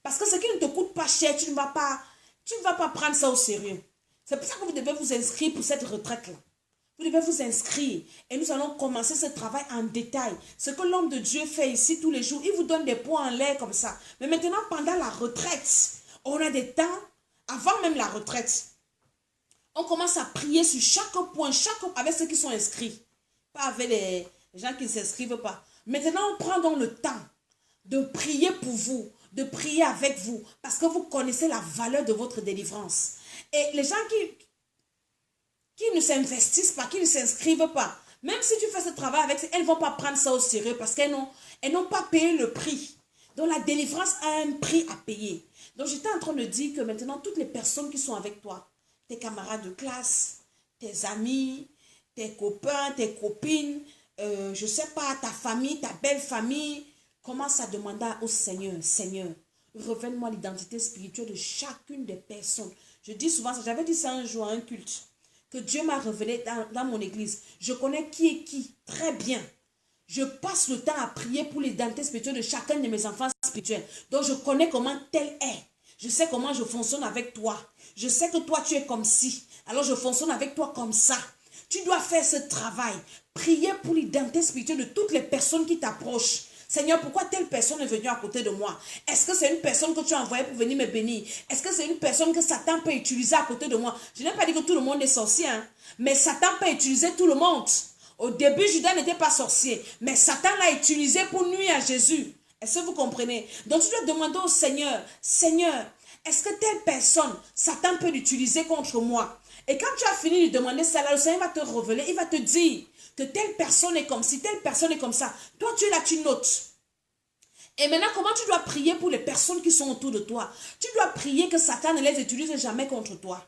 Parce que ce qui ne te coûte pas cher, tu ne vas pas prendre ça au sérieux. C'est pour ça que vous devez vous inscrire pour cette retraite-là. Vous devez vous inscrire et nous allons commencer ce travail en détail. Ce que l'homme de Dieu fait ici tous les jours, il vous donne des points en l'air comme ça. Mais maintenant, pendant la retraite, on a des temps, avant même la retraite, on commence à prier sur chaque point, avec ceux qui sont inscrits. Pas avec les gens qui ne s'inscrivent pas. Maintenant, on prend donc le temps de prier pour vous, de prier avec vous, parce que vous connaissez la valeur de votre délivrance. Et les gens qui ne s'investissent pas, qui ne s'inscrivent pas, même si tu fais ce travail avec, elles ne vont pas prendre ça au sérieux parce qu'elles n'ont pas payé le prix. Donc la délivrance a un prix à payer. Donc j'étais en train de dire que maintenant, toutes les personnes qui sont avec toi, tes camarades de classe, tes amis, tes copains, tes copines, je ne sais pas, ta famille, ta belle famille, commence à demander au Seigneur, Seigneur, révèle-moi l'identité spirituelle de chacune des personnes. Je dis souvent ça, j'avais dit ça un jour à un culte, que Dieu m'a révélé dans mon église. Je connais qui est qui, très bien. Je passe le temps à prier pour l'identité spirituelle de chacun de mes enfants spirituels. Donc je connais comment tel est. Je sais comment je fonctionne avec toi. Je sais que toi tu es comme ci. Alors je fonctionne avec toi comme ça. Tu dois faire ce travail. Prier pour l'identité spirituelle de toutes les personnes qui t'approchent. Seigneur, pourquoi telle personne est venue à côté de moi? Est-ce que c'est une personne que tu as envoyée pour venir me bénir? Est-ce que c'est une personne que Satan peut utiliser à côté de moi? Je n'ai pas dit que tout le monde est sorcier, hein? Mais Satan peut utiliser tout le monde. Au début, Judas n'était pas sorcier, mais Satan l'a utilisé pour nuire à Jésus. Est-ce que vous comprenez? Donc tu dois demander au Seigneur, Seigneur, est-ce que telle personne, Satan peut l'utiliser contre moi? Et quand tu as fini de demander ça, là, le Seigneur va te révéler, il va te dire que telle personne est comme ci, telle personne est comme ça. Toi, tu es là, tu notes. Et maintenant, comment tu dois prier pour les personnes qui sont autour de toi? Tu dois prier que Satan ne les utilise jamais contre toi.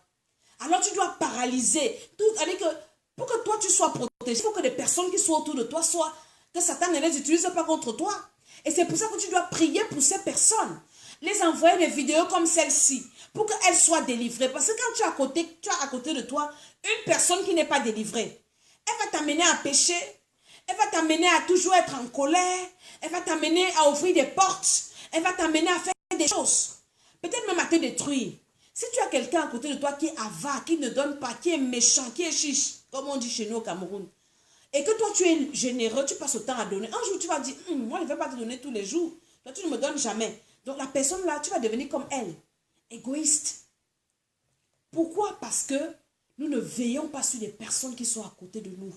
Alors, tu dois paralyser. C'est-à-dire que pour que toi, tu sois protégé, il faut que les personnes qui sont autour de toi soient, que Satan ne les utilise pas contre toi. Et c'est pour ça que tu dois prier pour ces personnes. Les envoyer des vidéos comme celle-ci, pour qu'elles soient délivrées. Parce que quand tu as à côté de toi une personne qui n'est pas délivrée, elle va t'amener à pécher, elle va t'amener à toujours être en colère, elle va t'amener à ouvrir des portes, elle va t'amener à faire des choses, peut-être même à te détruire. Si tu as quelqu'un à côté de toi qui est avare, qui ne donne pas, qui est méchant, qui est chiche, comme on dit chez nous au Cameroun, et que toi tu es généreux, tu passes le temps à donner, un jour tu vas dire, moi je ne vais pas te donner tous les jours, toi tu ne me donnes jamais. Donc la personne là, tu vas devenir comme elle, égoïste. Pourquoi? Parce que nous ne veillons pas sur les personnes qui sont à côté de nous.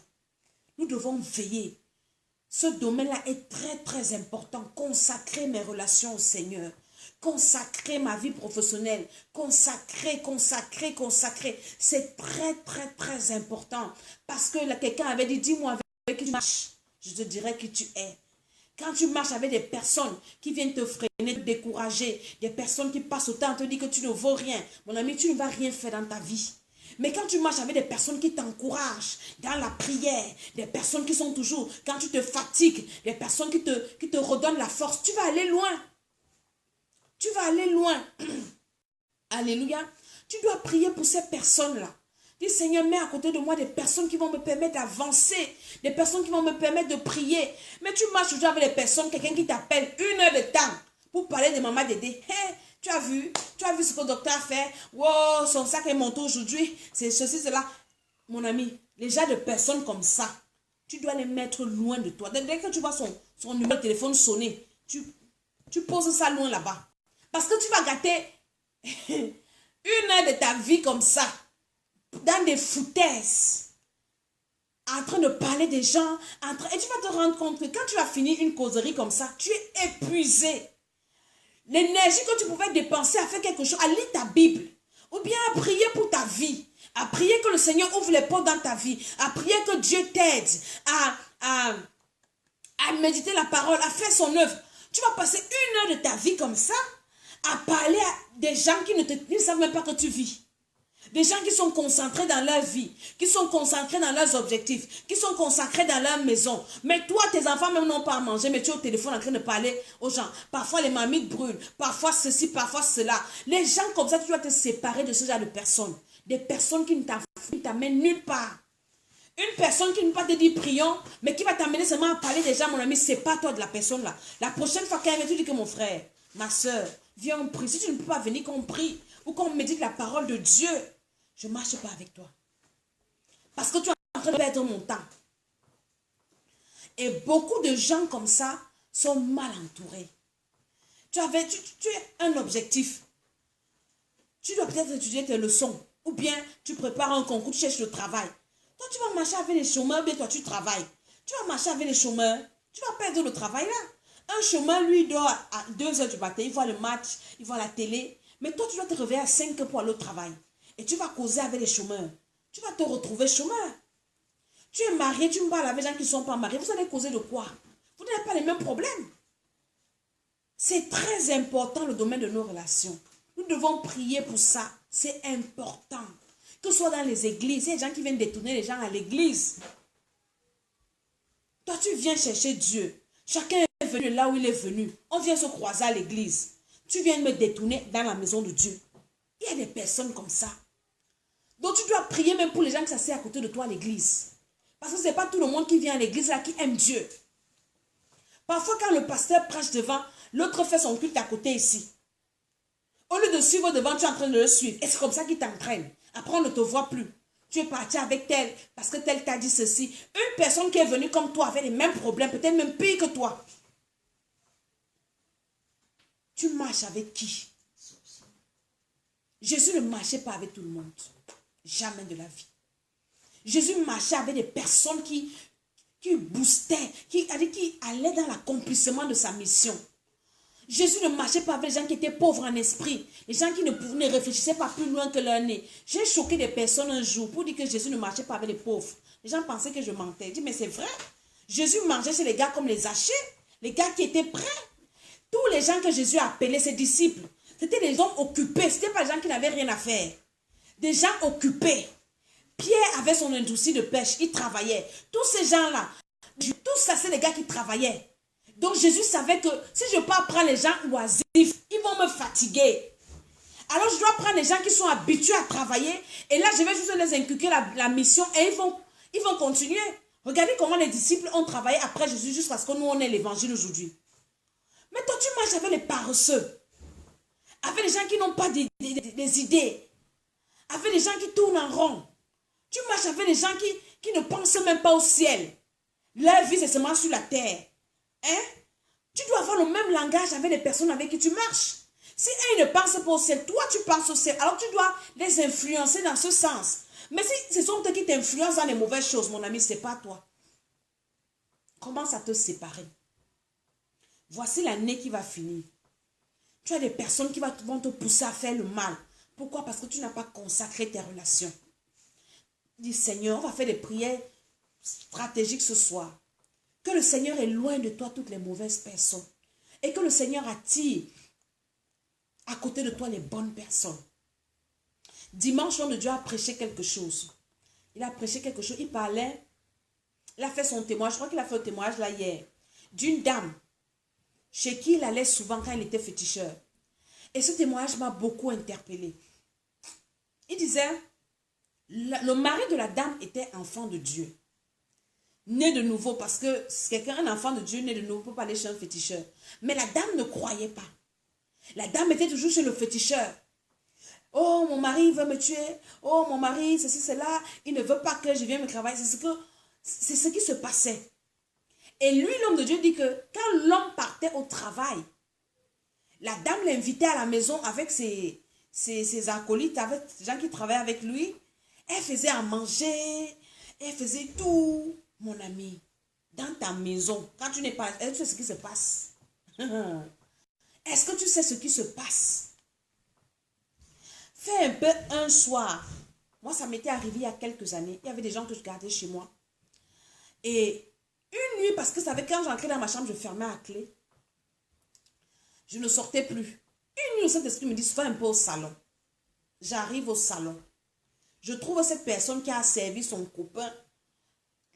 Nous devons veiller. Ce domaine-là est très très important. Consacrer mes relations au Seigneur. Consacrer ma vie professionnelle. Consacrer. C'est très très très important. Parce que quelqu'un avait dit, dis-moi avec qui tu marches. Je te dirai qui tu es. Quand tu marches avec des personnes qui viennent te freiner, te décourager, des personnes qui passent au temps à te dire que tu ne vaux rien, mon ami, tu ne vas rien faire dans ta vie. Mais quand tu marches avec des personnes qui t'encouragent dans la prière, des personnes qui sont toujours, quand tu te fatigues, des personnes qui te redonnent la force, tu vas aller loin. Tu vas aller loin. Alléluia. Tu dois prier pour ces personnes-là. Dis, Seigneur, mets à côté de moi des personnes qui vont me permettre d'avancer, des personnes qui vont me permettre de prier. Mais tu marches toujours avec des personnes, quelqu'un qui t'appelle 1 heure de temps pour parler de maman Dédé. Hey, tu as vu ce que le docteur a fait? Wow, son sac est monté aujourd'hui, c'est ceci, cela. Mon ami, les gens de personnes comme ça, tu dois les mettre loin de toi. Dès que tu vois son numéro de téléphone sonner, tu poses ça loin là-bas. Parce que tu vas gâter 1 heure de ta vie comme ça. Dans des foutaises, en train de parler des gens, et tu vas te rendre compte que quand tu as fini une causerie comme ça, tu es épuisé. L'énergie que tu pouvais dépenser à faire quelque chose, à lire ta Bible, ou bien à prier pour ta vie, à prier que le Seigneur ouvre les portes dans ta vie, à prier que Dieu t'aide à méditer la parole, à faire son œuvre. Tu vas passer 1 heure de ta vie comme ça, à parler à des gens qui ne savent même pas que tu vis. Des gens qui sont concentrés dans leur vie, qui sont concentrés dans leurs objectifs, qui sont consacrés dans leur maison. Mais toi, tes enfants même n'ont pas à manger, mais tu es au téléphone en train de parler aux gens. Parfois, les mamies brûlent, parfois ceci, parfois cela. Les gens comme ça, tu dois te séparer de ce genre de personnes. Des personnes qui ne t'amènent nulle part. Une personne qui ne va pas te dire prions, mais qui va t'amener seulement à parler des gens, mon ami, c'est pas toi de la personne là. La prochaine fois qu'elle vient, tu dis que mon frère, ma soeur, viens on prie. Si tu ne peux pas venir qu'on prie ou qu'on médite la parole de Dieu, je ne marche pas avec toi. Parce que tu es en train de perdre mon temps. Et beaucoup de gens comme ça sont mal entourés. Tu as un objectif. Tu dois peut-être étudier tes leçons. Ou bien tu prépares un concours, tu cherches le travail. Toi, tu vas marcher avec les chômeurs, mais toi, tu travailles. Tu vas marcher avec les chômeurs. Tu vas perdre le travail là. Un chômeur, lui, dort à 2 heures du matin. Il voit le match, il voit la télé. Mais toi, tu dois te réveiller à 5 heures pour aller au travail. Et tu vas causer avec les chômeurs. Tu vas te retrouver chômeur. Tu es marié, tu me parles avec les gens qui ne sont pas mariés. Vous allez causer de quoi? Vous n'avez pas les mêmes problèmes. C'est très important le domaine de nos relations. Nous devons prier pour ça. C'est important. Que ce soit dans les églises. Il y a des gens qui viennent détourner les gens à l'église. Toi, tu viens chercher Dieu. Chacun est venu là où il est venu. On vient se croiser à l'église. Tu viens me détourner dans la maison de Dieu. Il y a des personnes comme ça. Donc, tu dois prier même pour les gens qui s'assiedent à côté de toi à l'église. Parce que ce n'est pas tout le monde qui vient à l'église là qui aime Dieu. Parfois, quand le pasteur prêche devant, l'autre fait son culte à côté ici. Au lieu de suivre devant, tu es en train de le suivre. Et c'est comme ça qu'il t'entraîne. Après, on ne te voit plus. Tu es parti avec tel, parce que tel t'a dit ceci. Une personne qui est venue comme toi avec les mêmes problèmes, peut-être même pire que toi. Tu marches avec qui? Jésus ne marchait pas avec tout le monde. Jamais de la vie. Jésus marchait avec des personnes qui boostaient, qui allaient dans l'accomplissement de sa mission. Jésus ne marchait pas avec les gens qui étaient pauvres en esprit, les gens qui ne réfléchissaient pas plus loin que leur nez. J'ai choqué des personnes un jour pour dire que Jésus ne marchait pas avec les pauvres. Les gens pensaient que je mentais. Je dis, mais c'est vrai. Jésus marchait chez les gars comme les Zachée, les gars qui étaient prêts. Tous les gens que Jésus a appelés ses disciples, c'était des hommes occupés. Ce n'étaient pas des gens qui n'avaient rien à faire. Des gens occupés. Pierre avait son industrie de pêche, il travaillait. Tous ces gens-là, tous ça, c'est les gars qui travaillaient. Donc Jésus savait que si je peux prendre les gens oisifs, ils vont me fatiguer. Alors je dois prendre les gens qui sont habitués à travailler. Et là, je vais juste les inculquer la mission et ils vont continuer. Regardez comment les disciples ont travaillé après Jésus jusqu'à ce que nous, on ait l'évangile aujourd'hui. Mais toi, tu marches avec les paresseux. Avec les gens qui n'ont pas des idées. Avec les gens qui tournent en rond. Tu marches avec les gens qui ne pensent même pas au ciel. Leur vie, c'est seulement sur la terre. Hein? Tu dois avoir le même langage avec les personnes avec qui tu marches. Si elles ne pensent pas au ciel, toi tu penses au ciel. Alors tu dois les influencer dans ce sens. Mais si ce sont eux qui t'influencent dans les mauvaises choses, mon ami, ce n'est pas toi. Commence à te séparer. Voici l'année qui va finir. Tu as des personnes qui vont te pousser à faire le mal. Pourquoi? Parce que tu n'as pas consacré tes relations. Dis, Seigneur, on va faire des prières stratégiques ce soir. Que le Seigneur éloigne de toi toutes les mauvaises personnes. Et que le Seigneur attire à côté de toi les bonnes personnes. Dimanche, l'homme de Dieu a prêché quelque chose. Il a prêché quelque chose. Il parlait. Il a fait son témoignage. Je crois qu'il a fait un témoignage là hier. D'une dame chez qui il allait souvent quand il était féticheur. Et ce témoignage m'a beaucoup interpellé. Il disait, le mari de la dame était enfant de Dieu. Né de nouveau, parce que quelqu'un, un enfant de Dieu né de nouveau, ne peut pas aller chez un féticheur. Mais la dame ne croyait pas. La dame était toujours chez le féticheur. Oh, mon mari veut me tuer. Oh, mon mari, ceci, cela. Il ne veut pas que je vienne me travailler. C'est ce qui se passait. Et lui, l'homme de Dieu, dit que quand l'homme partait au travail, la dame l'invitait à la maison avec ses acolytes, avec les gens qui travaillaient avec lui. Elle faisait à manger. Elle faisait tout. Mon ami, dans ta maison, quand tu n'es pas... Est-ce que tu sais ce qui se passe? Est-ce que tu sais ce qui se passe? Fais un peu un soir. Moi, ça m'était arrivé il y a quelques années. Il y avait des gens que je gardais chez moi. Et une nuit, parce que ça savez, quand j'entrais dans ma chambre, je fermais à clé. Je ne sortais plus. Une nuit, le Saint-Esprit me dit, fais un peu au salon. J'arrive au salon. Je trouve cette personne qui a servi son copain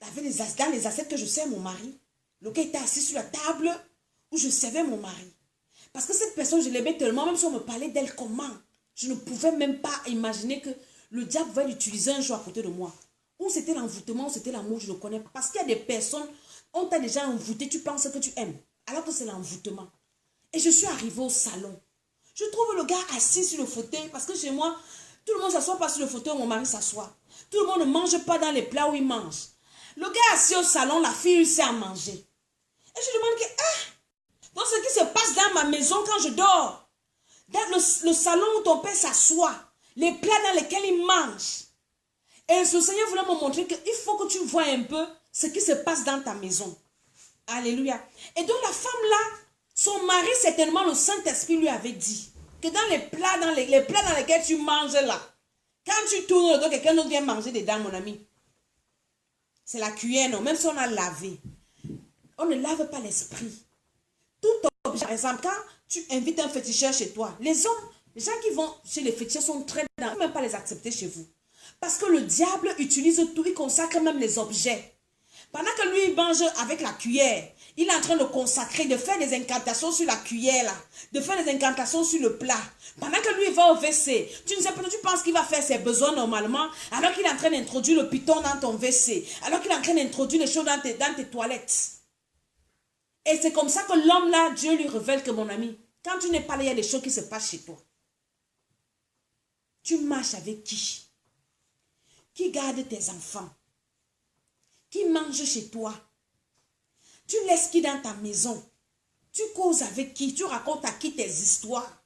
dans les assiettes que je sers mon mari. Lequel était assis sur la table où je servais mon mari. Parce que cette personne, je l'aimais tellement, même si on me parlait d'elle comment. Je ne pouvais même pas imaginer que le diable va l'utiliser un jour à côté de moi. Ou c'était l'envoûtement, ou c'était l'amour, je ne connais pas. Parce qu'il y a des personnes, on t'a déjà envoûté, tu penses que tu aimes. Alors que c'est l'envoûtement. Et je suis arrivée au salon. Je trouve le gars assis sur le fauteuil, parce que chez moi, Tout le monde ne s'assoit pas sur le fauteuil où mon mari s'assoit. Tout le monde ne mange pas dans les plats où il mange. Le gars est assis au salon, la fille, il sait à manger. Et je demande que, donc ce qui se passe dans ma maison quand je dors, dans le salon où ton père s'assoit, les plats dans lesquels il mange. Et le Seigneur voulait me montrer qu'il faut que tu vois un peu ce qui se passe dans ta maison. Alléluia. Et donc la femme là, son mari, certainement le Saint-Esprit lui avait dit que dans les plats dans lesquels tu manges là, quand tu tournes le dos, quelqu'un d'autre vient manger dedans, mon ami. C'est la cuillère, non? Même si on a lavé. On ne lave pas l'esprit. Tout objet, par exemple, quand tu invites un féticheur chez toi, les hommes, les gens qui vont chez les féticheurs sont très dans, ne même pas les accepter chez vous. Parce que le diable utilise tout, il consacre même les objets. Pendant que lui, il mange avec la cuillère, il est en train de consacrer, de faire des incantations sur la cuillère, là, de faire des incantations sur le plat. Pendant que lui, il va au WC, tu ne sais pas, tu penses qu'il va faire ses besoins normalement, alors qu'il est en train d'introduire le python dans ton WC, alors qu'il est en train d'introduire les choses dans tes toilettes. Et c'est comme ça que l'homme là, Dieu lui révèle que, mon ami, quand tu n'es pas là, il y a des choses qui se passent chez toi. Tu marches avec qui? Qui garde tes enfants? Qui mange chez toi? Tu laisses qui dans ta maison? Tu causes avec qui? Tu racontes à qui tes histoires?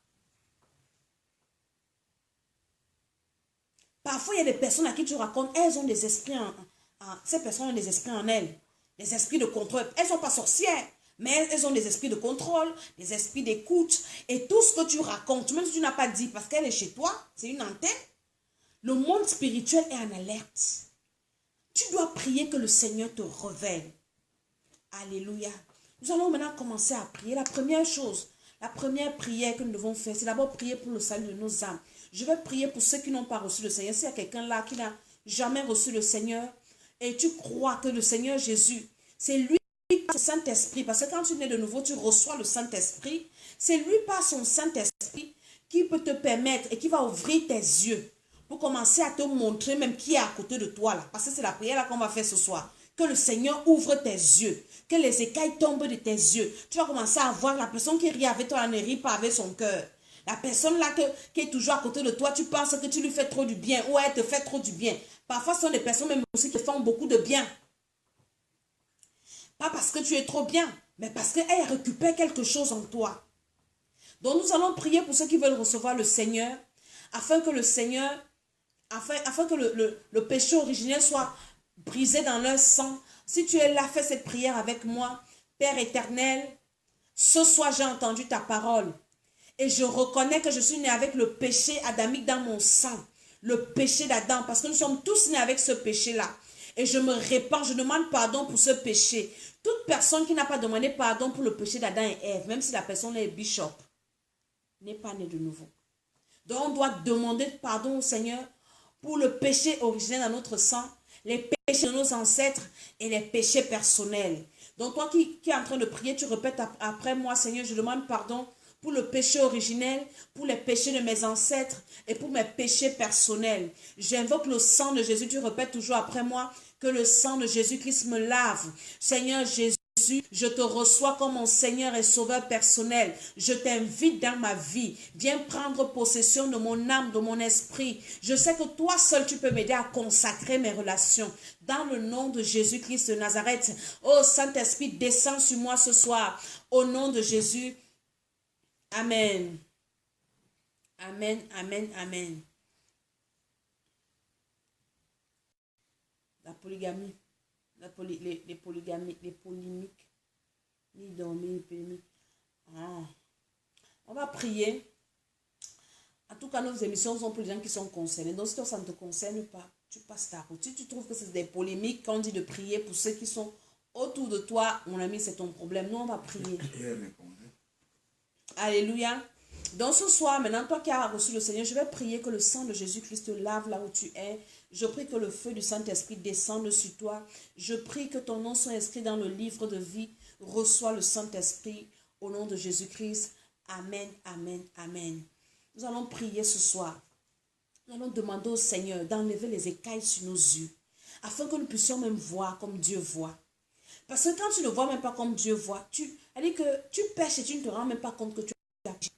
Parfois, il y a des personnes à qui tu racontes, elles ont des esprits ces personnes ont des esprits en elles. Des esprits de contrôle. Elles ne sont pas sorcières, mais elles ont des esprits de contrôle, des esprits d'écoute. Et tout ce que tu racontes, même si tu n'as pas dit, parce qu'elle est chez toi, c'est une antenne, le monde spirituel est en alerte. Tu dois prier que le Seigneur te révèle. Alléluia. Nous allons maintenant commencer à prier. La première chose, la première prière que nous devons faire, c'est d'abord prier pour le salut de nos âmes. Je vais prier pour ceux qui n'ont pas reçu le Seigneur. S'il y a quelqu'un là qui n'a jamais reçu le Seigneur et tu crois que le Seigneur Jésus, c'est lui par son Saint-Esprit, parce que quand tu nais de nouveau, tu reçois le Saint-Esprit. C'est lui par son Saint-Esprit qui peut te permettre et qui va ouvrir tes yeux pour commencer à te montrer même qui est à côté de toi là. Parce que c'est la prière là qu'on va faire ce soir. Que le Seigneur ouvre tes yeux. Que les écailles tombent de tes yeux. Tu vas commencer à voir la personne qui rit avec toi, ne rit pas avec son cœur. La personne là qui est toujours à côté de toi, tu penses que tu lui fais trop du bien ou elle te fait trop du bien. Parfois, ce sont des personnes même aussi qui font beaucoup de bien. Pas parce que tu es trop bien, mais parce qu'elle récupère quelque chose en toi. Donc, nous allons prier pour ceux qui veulent recevoir le Seigneur, afin que le Seigneur, afin que le péché originel soit brisé dans leur sang. Si tu es là, fais cette prière avec moi. Père éternel, ce soir j'ai entendu ta parole. Et je reconnais que je suis né avec le péché adamique dans mon sang. Le péché d'Adam, parce que nous sommes tous nés avec ce péché-là. Et je me répands, je demande pardon pour ce péché. Toute personne qui n'a pas demandé pardon pour le péché d'Adam et Ève, même si la personne est bishop, n'est pas née de nouveau. Donc on doit demander pardon au Seigneur pour le péché originel dans notre sang, les péchés de nos ancêtres et les péchés personnels. Donc toi qui es en train de prier, tu répètes après moi, Seigneur, je demande pardon pour le péché originel, pour les péchés de mes ancêtres et pour mes péchés personnels. J'invoque le sang de Jésus, tu répètes toujours après moi, que le sang de Jésus-Christ me lave. Seigneur Jésus, je te reçois comme mon Seigneur et Sauveur personnel. Je t'invite dans ma vie. Viens prendre possession de mon âme, de mon esprit. Je sais que toi seul, tu peux m'aider à consacrer mes relations. Dans le nom de Jésus-Christ de Nazareth. Oh Saint-Esprit, descends sur moi ce soir. Au nom de Jésus. Amen. Amen, amen, amen. La polygamie. Les polygamies, les polémiques, ni dormir, ni polémique. On va prier. En tout cas, nos émissions sont pour les gens qui sont concernés. Donc, si toi, ça ne te concerne pas, tu passes ta route. Si tu trouves que c'est des polémiques, quand on dit de prier pour ceux qui sont autour de toi, mon ami, c'est ton problème. Nous, on va prier. Alléluia. Donc ce soir, maintenant, toi qui as reçu le Seigneur, je vais prier que le sang de Jésus-Christ te lave là où tu es. Je prie que le feu du Saint-Esprit descende sur toi. Je prie que ton nom soit inscrit dans le livre de vie. Reçois le Saint-Esprit au nom de Jésus-Christ. Amen, amen, amen. Nous allons prier ce soir. Nous allons demander au Seigneur d'enlever les écailles sur nos yeux, afin que nous puissions même voir comme Dieu voit. Parce que quand tu ne vois même pas comme Dieu voit, elle dit que tu pêches et tu ne te rends même pas compte que tu as péché.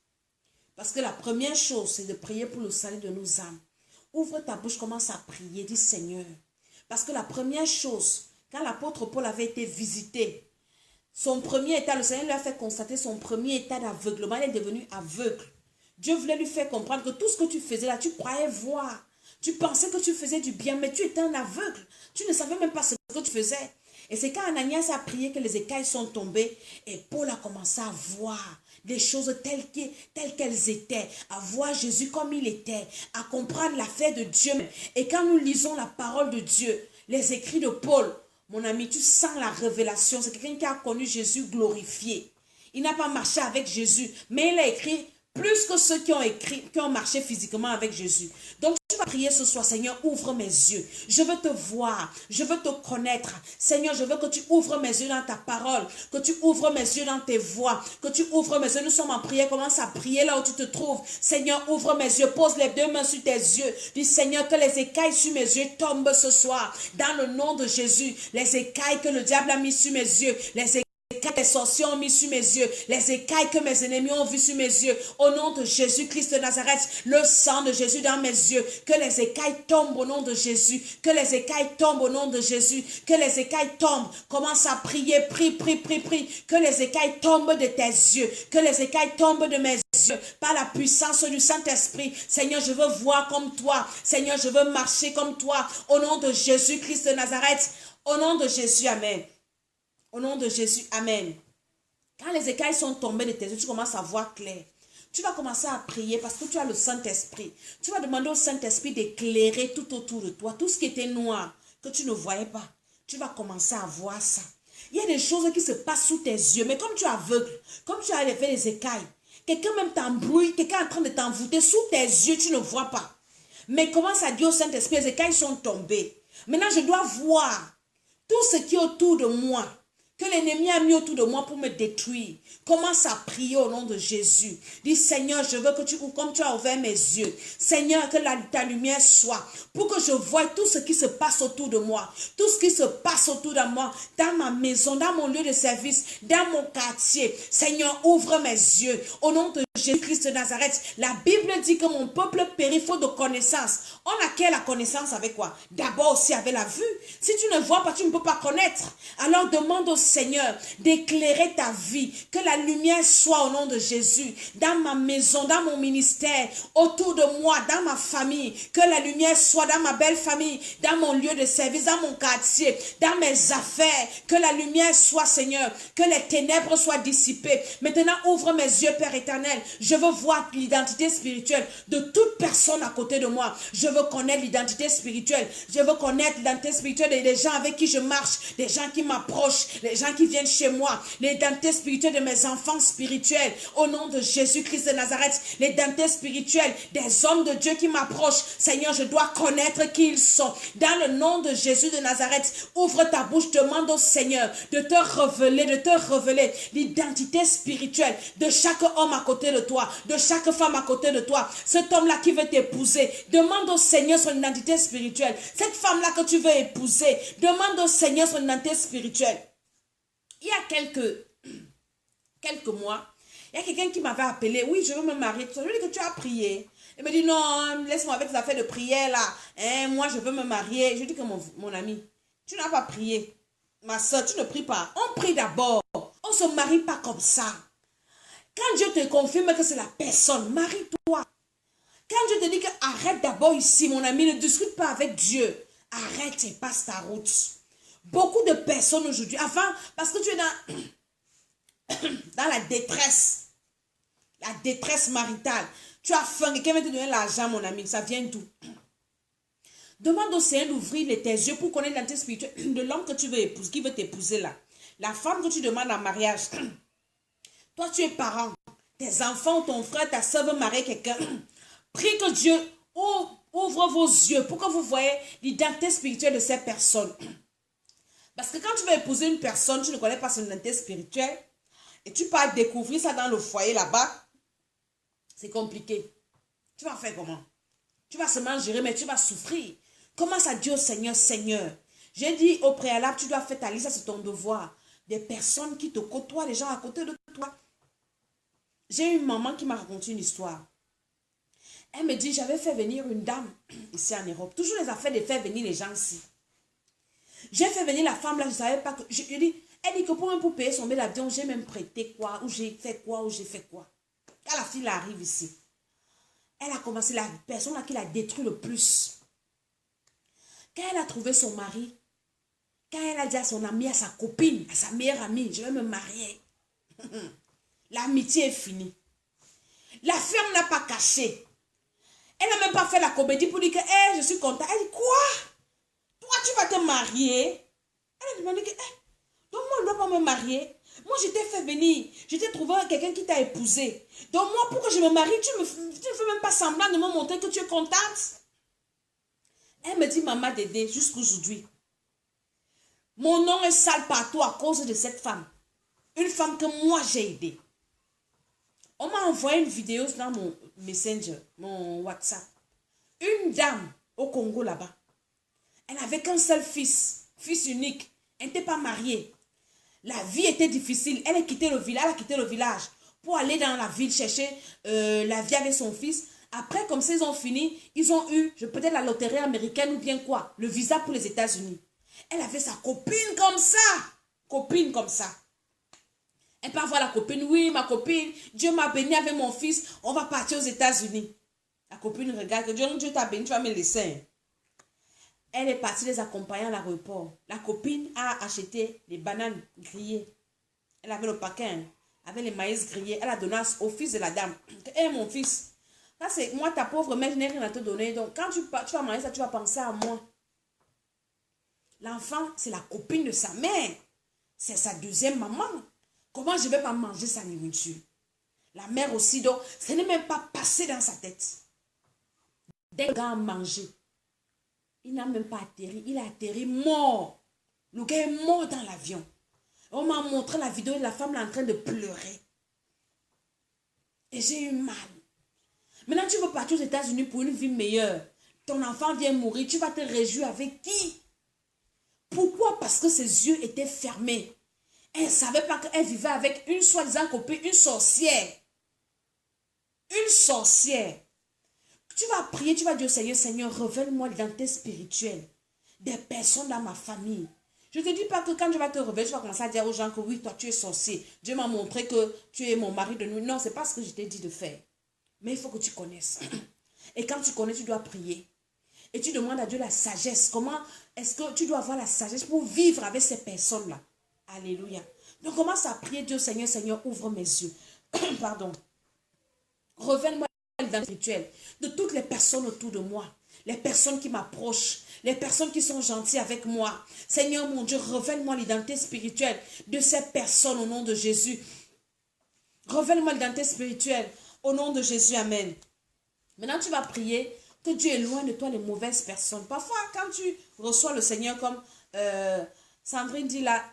Parce que la première chose, c'est de prier pour le salut de nos âmes. Ouvre ta bouche, commence à prier, dis Seigneur. Parce que la première chose, quand l'apôtre Paul avait été visité, son premier état, le Seigneur lui a fait constater son premier état d'aveuglement. Il est devenu aveugle. Dieu voulait lui faire comprendre que tout ce que tu faisais là, tu croyais voir. Tu pensais que tu faisais du bien, mais tu étais un aveugle. Tu ne savais même pas ce que tu faisais. Et c'est quand Ananias a prié que les écailles sont tombées et Paul a commencé à voir des choses telles qu'elles étaient, à voir Jésus comme il était, à comprendre l'affaire de Dieu. Et quand nous lisons la parole de Dieu, les écrits de Paul, mon ami, tu sens la révélation. C'est quelqu'un qui a connu Jésus glorifié. Il n'a pas marché avec Jésus, mais il a écrit plus que ceux qui ont marché physiquement avec Jésus. Donc, tu vas prier ce soir, Seigneur, ouvre mes yeux. Je veux te voir, je veux te connaître. Seigneur, je veux que tu ouvres mes yeux dans ta parole, que tu ouvres mes yeux dans tes voix, que tu ouvres mes yeux. Nous sommes en prière, commence à prier là où tu te trouves. Seigneur, ouvre mes yeux, pose les deux mains sur tes yeux. Dis, Seigneur, que les écailles sur mes yeux tombent ce soir. Dans le nom de Jésus, les écailles que le diable a mis sur mes yeux, les écailles que les sorciers ont mis sur mes yeux, les écailles que mes ennemis ont vues sur mes yeux, au nom de Jésus-Christ de Nazareth, le sang de Jésus dans mes yeux, que les écailles tombent au nom de Jésus, que les écailles tombent au nom de Jésus, que les écailles tombent. Commence à prier, prie, que les écailles tombent de tes yeux, que les écailles tombent de mes yeux, par la puissance du Saint-Esprit. Seigneur, je veux voir comme toi, Seigneur, je veux marcher comme toi, au nom de Jésus-Christ de Nazareth, au nom de Jésus, amen. Au nom de Jésus, amen. Quand les écailles sont tombées de tes yeux, tu commences à voir clair. Tu vas commencer à prier parce que tu as le Saint-Esprit. Tu vas demander au Saint-Esprit d'éclairer tout autour de toi. Tout ce qui était noir, que tu ne voyais pas. Tu vas commencer à voir ça. Il y a des choses qui se passent sous tes yeux. Mais comme tu es aveugle, comme tu as fait les écailles, quelqu'un même t'embrouille, quelqu'un est en train de t'envoûter. Sous tes yeux, tu ne vois pas. Mais commence à dire au Saint-Esprit, les écailles sont tombées. Maintenant, je dois voir tout ce qui est autour de moi, que l'ennemi a mis autour de moi pour me détruire. Commence à prier au nom de Jésus. Dis, Seigneur, je veux que tu ouvres comme tu as ouvert mes yeux. Seigneur, que ta lumière soit, pour que je voie tout ce qui se passe autour de moi. Tout ce qui se passe autour de moi, dans ma maison, dans mon lieu de service, dans mon quartier. Seigneur, ouvre mes yeux. Au nom de Jésus-Christ de Nazareth, la Bible dit que mon peuple périt faute de connaissance. On acquiert la connaissance avec quoi? D'abord aussi avec la vue. Si tu ne vois pas, tu ne peux pas connaître. Alors demande au Seigneur d'éclairer ta vie, que la lumière soit au nom de Jésus, dans ma maison, dans mon ministère, autour de moi, dans ma famille, que la lumière soit dans ma belle famille, dans mon lieu de service, dans mon quartier, dans mes affaires, que la lumière soit, Seigneur, que les ténèbres soient dissipées. Maintenant, ouvre mes yeux, Père éternel. Je veux voir l'identité spirituelle de toute personne à côté de moi. Je veux connaître l'identité spirituelle. Je veux connaître l'identité spirituelle des gens avec qui je marche, des gens qui m'approchent, les gens qui viennent chez moi, l'identité spirituelle de mes enfants spirituels, au nom de Jésus-Christ de Nazareth, l'identité spirituelle des hommes de Dieu qui m'approchent. Seigneur, je dois connaître qui ils sont. Dans le nom de Jésus de Nazareth, ouvre ta bouche, demande au Seigneur de te révéler l'identité spirituelle de chaque homme à côté de toi, de chaque femme à côté de toi. Cet homme-là qui veut t'épouser, demande au Seigneur son identité spirituelle. Cette femme-là que tu veux épouser, demande au Seigneur son identité spirituelle. Il y a quelques mois, il y a quelqu'un qui m'avait appelé. Oui, je veux me marier. Je lui ai dit que tu as prié. Il me dit non, laisse-moi avec tes affaires de prière là. Hein, moi, je veux me marier. Je lui ai dit que mon ami, tu n'as pas prié. Ma soeur, tu ne pries pas. On prie d'abord. On ne se marie pas comme ça. Quand Dieu te confirme que c'est la personne, marie-toi. Quand Dieu te dit que arrête d'abord ici, mon ami, ne discute pas avec Dieu. Arrête et passe ta route. Beaucoup de personnes aujourd'hui, avant, parce que tu es dans la détresse maritale. Tu as faim, quelqu'un va te donner l'argent, mon ami, ça vient d'où? Demande au Seigneur d'ouvrir tes yeux pour connaître l'identité spirituelle de l'homme que tu veux épouser, qui veut t'épouser là. La femme que tu demandes en mariage. Toi, tu es parent. Tes enfants, ton frère, ta soeur veut marier quelqu'un. Prie que Dieu ouvre vos yeux pour que vous voyez l'identité spirituelle de ces personnes. Parce que quand tu veux épouser une personne, tu ne connais pas son identité spirituelle et tu pars découvrir ça dans le foyer là-bas, c'est compliqué. Tu vas faire comment? Tu vas seulement gérer, mais tu vas souffrir. Commence à dire au Seigneur, Seigneur, j'ai dit au préalable, tu dois faire ta liste, c'est ton devoir. Des personnes qui te côtoient, des gens à côté de toi. J'ai une maman qui m'a raconté une histoire. Elle me dit, j'avais fait venir une dame ici en Europe. Toujours les affaires de faire venir les gens ici. J'ai fait venir la femme là, je ne savais pas que... elle dit que pour payer son billet d'avion, j'ai même prêté quoi, ou j'ai fait quoi, ou j'ai fait quoi. Quand la fille arrive ici, elle a commencé, la personne là qui l'a détruit le plus. Quand elle a trouvé son mari, quand elle a dit à son amie, à sa copine, à sa meilleure amie, je vais me marier. L'amitié est finie. La femme n'a pas caché. Elle n'a même pas fait la comédie pour dire que hey, je suis contente. Elle dit quoi? Toi, tu vas te marier? Elle a demandé que donc moi, je ne dois pas me marier. Moi, je t'ai fait venir. Je t'ai trouvé quelqu'un qui t'a épousé. Donc moi, pour que je me marie, tu ne fais même pas semblant de me montrer que tu es contente. Elle me dit, maman Dédé, jusqu'aujourd'hui, mon nom est sale partout à cause de cette femme. Une femme que moi, j'ai aidée. On m'a envoyé une vidéo dans mon Messenger, mon WhatsApp. Une dame au Congo là-bas. Elle n'avait qu'un seul fils unique. Elle n'était pas mariée. La vie était difficile. Elle a quitté le village pour aller dans la ville chercher la vie avec son fils. Après, comme ça, ils ont fini, ils ont eu peut-être la loterie américaine ou bien quoi, le visa pour les États-Unis. Elle avait sa copine comme ça. Copine comme ça. Elle part voir la copine. Oui, ma copine, Dieu m'a béni avec mon fils. On va partir aux États-Unis. La copine regarde. Dieu t'a béni, tu vas me laisser. Elle est partie les accompagner à l'aéroport. La copine a acheté des bananes grillées. Elle avait le paquet, avec les maïs grillés. Elle a donné au fils de la dame. Hé, mon fils, ça c'est moi ta pauvre mère, je n'ai rien à te donner. Donc quand tu vas manger ça, tu vas penser à moi. L'enfant, c'est la copine de sa mère. C'est sa deuxième maman. Comment je ne vais pas manger sa nourriture? La mère aussi, donc, ce n'est même pas passé dans sa tête. Dès que le gars a mangé, il n'a même pas atterri. Il a atterri mort. Le gars est mort dans l'avion. On m'a montré la vidéo de la femme là en train de pleurer. Et j'ai eu mal. Maintenant, tu veux partir aux États-Unis pour une vie meilleure. Ton enfant vient mourir. Tu vas te réjouir avec qui? Pourquoi? Parce que ses yeux étaient fermés. Elle ne savait pas qu'elle vivait avec une soi-disant copine, une sorcière. Une sorcière. Tu vas prier, tu vas dire au Seigneur, Seigneur, révèle-moi l'identité spirituelle des personnes dans ma famille. Je ne te dis pas que quand je vais te révéler, tu vas commencer à dire aux gens que oui, toi tu es sorcier. Dieu m'a montré que tu es mon mari de nuit. Non, ce n'est pas ce que je t'ai dit de faire. Mais il faut que tu connaisses. Et quand tu connais, tu dois prier. Et tu demandes à Dieu la sagesse. Comment est-ce que tu dois avoir la sagesse pour vivre avec ces personnes-là? Alléluia. Donc commence à prier Dieu, Seigneur, Seigneur, ouvre mes yeux. Pardon. Révèle-moi l'identité spirituelle de toutes les personnes autour de moi. Les personnes qui m'approchent. Les personnes qui sont gentilles avec moi. Seigneur mon Dieu, révèle-moi l'identité spirituelle de ces personnes au nom de Jésus. Révèle-moi l'identité spirituelle au nom de Jésus. Amen. Maintenant, tu vas prier que Dieu éloigne de toi les mauvaises personnes. Parfois, quand tu reçois le Seigneur comme Sandrine dit là,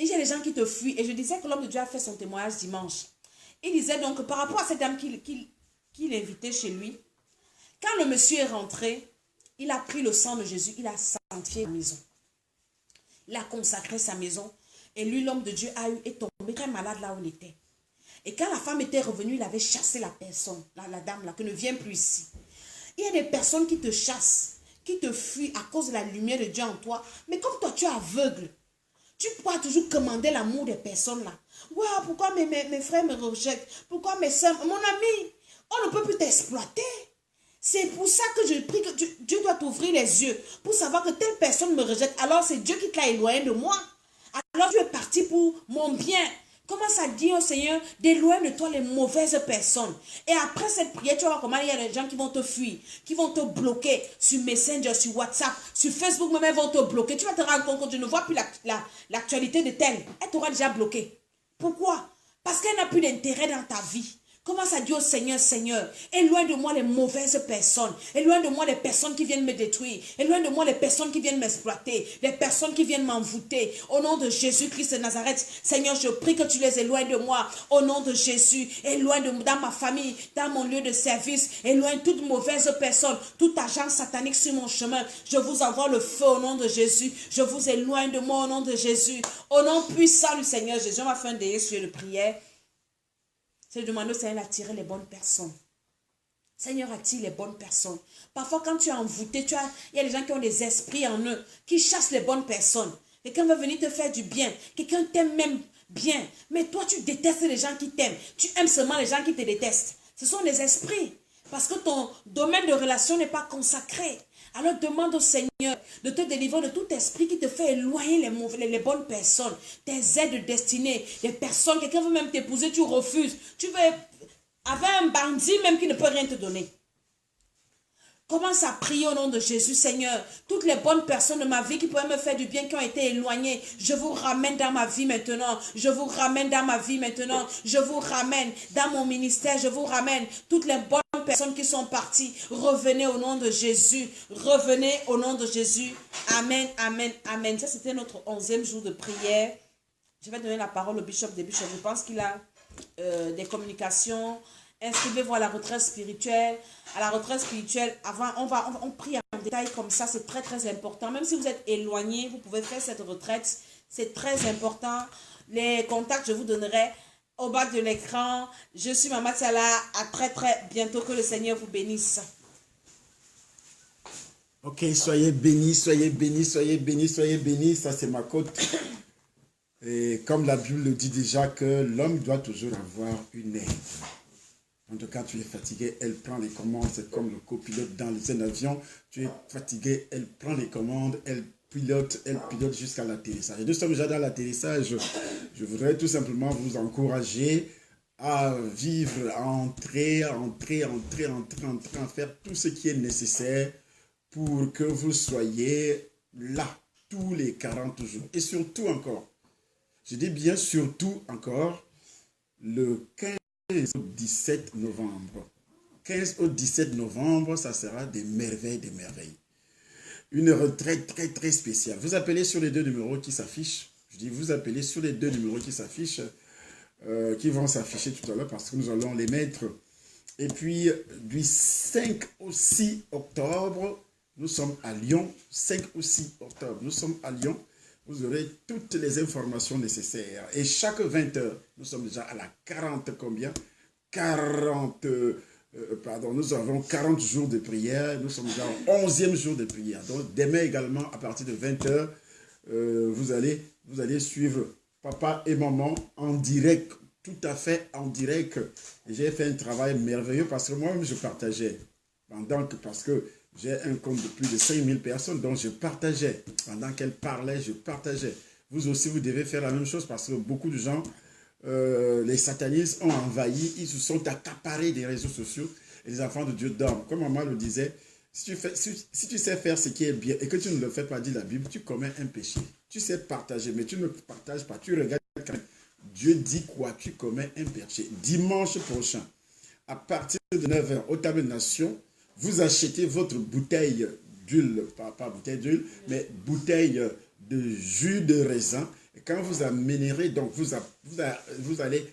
il y a des gens qui te fuient. Et je disais que l'homme de Dieu a fait son témoignage dimanche. Il disait donc que par rapport à cette dame qu'il invitait chez lui, quand le monsieur est rentré, il a pris le sang de Jésus, il a sanctifié la maison. Il a consacré sa maison. Et lui, l'homme de Dieu, est tombé très malade là où il était. Et quand la femme était revenue, il avait chassé la personne, la dame là, que ne vient plus ici. Il y a des personnes qui te chassent, qui te fuient à cause de la lumière de Dieu en toi. Mais comme toi, tu es aveugle, tu pourras toujours commander l'amour des personnes là. Waouh, pourquoi mes frères me rejettent? Pourquoi mes soeurs? Mon ami, on ne peut plus t'exploiter. C'est pour ça que je prie que Dieu doit t'ouvrir les yeux pour savoir que telle personne me rejette. Alors c'est Dieu qui t'a éloigné de moi. Alors tu es parti pour mon bien. Commence à dire au Seigneur d'éloigner de toi les mauvaises personnes. Et après cette prière, tu vas voir comment il y a des gens qui vont te fuir, qui vont te bloquer sur Messenger, sur WhatsApp, sur Facebook même, ils vont te bloquer. Tu vas te rendre compte que tu ne vois plus l'actualité de telle. Elle t'aura déjà bloqué. Pourquoi? Parce qu'elle n'a plus d'intérêt dans ta vie. Commence à dire au Seigneur, Seigneur, éloigne de moi les mauvaises personnes. Éloigne de moi les personnes qui viennent me détruire. Éloigne de moi les personnes qui viennent m'exploiter. Les personnes qui viennent m'envoûter. Au nom de Jésus-Christ de Nazareth, Seigneur, je prie que tu les éloignes de moi. Au nom de Jésus, éloigne dans ma famille, dans mon lieu de service. Éloigne toute mauvaise personne, tout agent satanique sur mon chemin. Je vous envoie le feu au nom de Jésus. Je vous éloigne de moi au nom de Jésus. Au nom puissant du Seigneur Jésus, on va faire un délai sur de prière. C'est de demander au Seigneur d'attirer les bonnes personnes. Seigneur, attire les bonnes personnes. Parfois, quand tu es envoûté, il y a des gens qui ont des esprits en eux, qui chassent les bonnes personnes. Quelqu'un veut venir te faire du bien. Quelqu'un t'aime même bien. Mais toi, tu détestes les gens qui t'aiment. Tu aimes seulement les gens qui te détestent. Ce sont des esprits. Parce que ton domaine de relation n'est pas consacré. Alors demande au Seigneur de te délivrer de tout esprit qui te fait éloigner les bonnes personnes. Tes aides destinées. Les personnes, quelqu'un veut même t'épouser, tu refuses. Tu veux avec un bandit même qui ne peut rien te donner. Commence à prier au nom de Jésus, Seigneur. Toutes les bonnes personnes de ma vie qui pourraient me faire du bien, qui ont été éloignées, je vous ramène dans ma vie maintenant. Je vous ramène dans ma vie maintenant. Je vous ramène dans mon ministère. Je vous ramène toutes les bonnes personnes qui sont parties. Revenez au nom de Jésus. Revenez au nom de Jésus. Amen, amen, amen. Ça, c'était notre 11e jour de prière. Je vais donner la parole au bishop des bishops. Je pense qu'il a des communications. Inscrivez-vous à la retraite spirituelle. À la retraite spirituelle, avant, on prie en détail comme ça. C'est très, très important. Même si vous êtes éloigné, vous pouvez faire cette retraite. C'est très important. Les contacts, je vous donnerai au bas de l'écran. Je suis Maman Tiala. À très, très bientôt. Que le Seigneur vous bénisse. Ok, soyez bénis, soyez bénis, soyez bénis, soyez bénis. Ça, c'est ma côte. Et comme la Bible le dit déjà, que l'homme doit toujours avoir une aide. En tout cas, tu es fatigué, elle prend les commandes. C'est comme le copilote dans un avion. Tu es fatigué, elle prend les commandes, elle pilote jusqu'à l'atterrissage. Et nous sommes déjà dans l'atterrissage. Je voudrais tout simplement vous encourager à vivre, à entrer, à faire tout ce qui est nécessaire pour que vous soyez là tous les 40 jours. Et surtout encore, je dis bien surtout encore, le 15 au 17 novembre. 15 au 17 novembre, ça sera des merveilles, des merveilles. Une retraite très, très spéciale. Vous appelez sur les 2 numéros qui s'affichent. Je dis, vous appelez sur les 2 numéros qui s'affichent, qui vont s'afficher tout à l'heure parce que nous allons les mettre. Et puis, du 5 au 6 octobre, nous sommes à Lyon. 5 au 6 octobre, nous sommes à Lyon. Vous aurez toutes les informations nécessaires. Et chaque 20 heures, nous sommes déjà à la 40 combien 40, nous avons 40 jours de prière. Nous sommes déjà au 11e jour de prière. Donc, demain également, à partir de 20 heures, vous allez suivre papa et maman en direct, tout à fait en direct. J'ai fait un travail merveilleux parce que moi-même, je partageais. Parce que j'ai un compte de plus de 5000 personnes, donc je partageais. Pendant qu'elle parlait, je partageais. Vous aussi, vous devez faire la même chose parce que beaucoup de gens, les satanistes ont envahi, ils se sont accaparés des réseaux sociaux et les enfants de Dieu dorment. Comme maman le disait, si tu sais faire ce qui est bien et que tu ne le fais pas, dit la Bible, tu commets un péché. Tu sais partager, mais tu ne partages pas, tu regardes quand même. Dieu dit quoi? Tu commets un péché. Dimanche prochain, à partir de 9 h, au Table de Nation, vous achetez votre bouteille d'huile, pas bouteille d'huile, mais bouteille de jus de raisin. Et quand vous amènerez, donc vous allez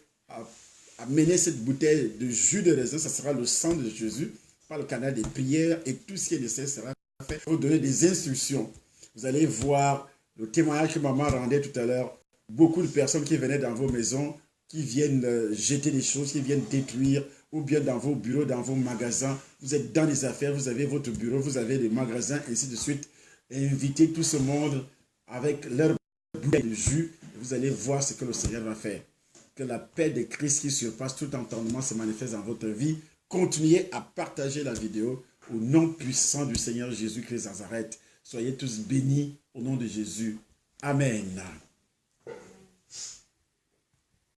amener cette bouteille de jus de raisin, ça sera le sang de Jésus, par le canal des prières, et tout ce qui est nécessaire sera fait. Vous donner des instructions. Vous allez voir le témoignage que maman rendait tout à l'heure. Beaucoup de personnes qui venaient dans vos maisons, qui viennent jeter des choses, qui viennent détruire, ou bien dans vos bureaux, dans vos magasins. Vous êtes dans les affaires, vous avez votre bureau, vous avez des magasins, ainsi de suite. Invitez tout ce monde avec leur bouteille de jus. Vous allez voir ce que le Seigneur va faire. Que la paix de Christ qui surpasse tout entendement se manifeste dans votre vie. Continuez à partager la vidéo au nom puissant du Seigneur Jésus-Christ Nazareth. Soyez tous bénis au nom de Jésus. Amen.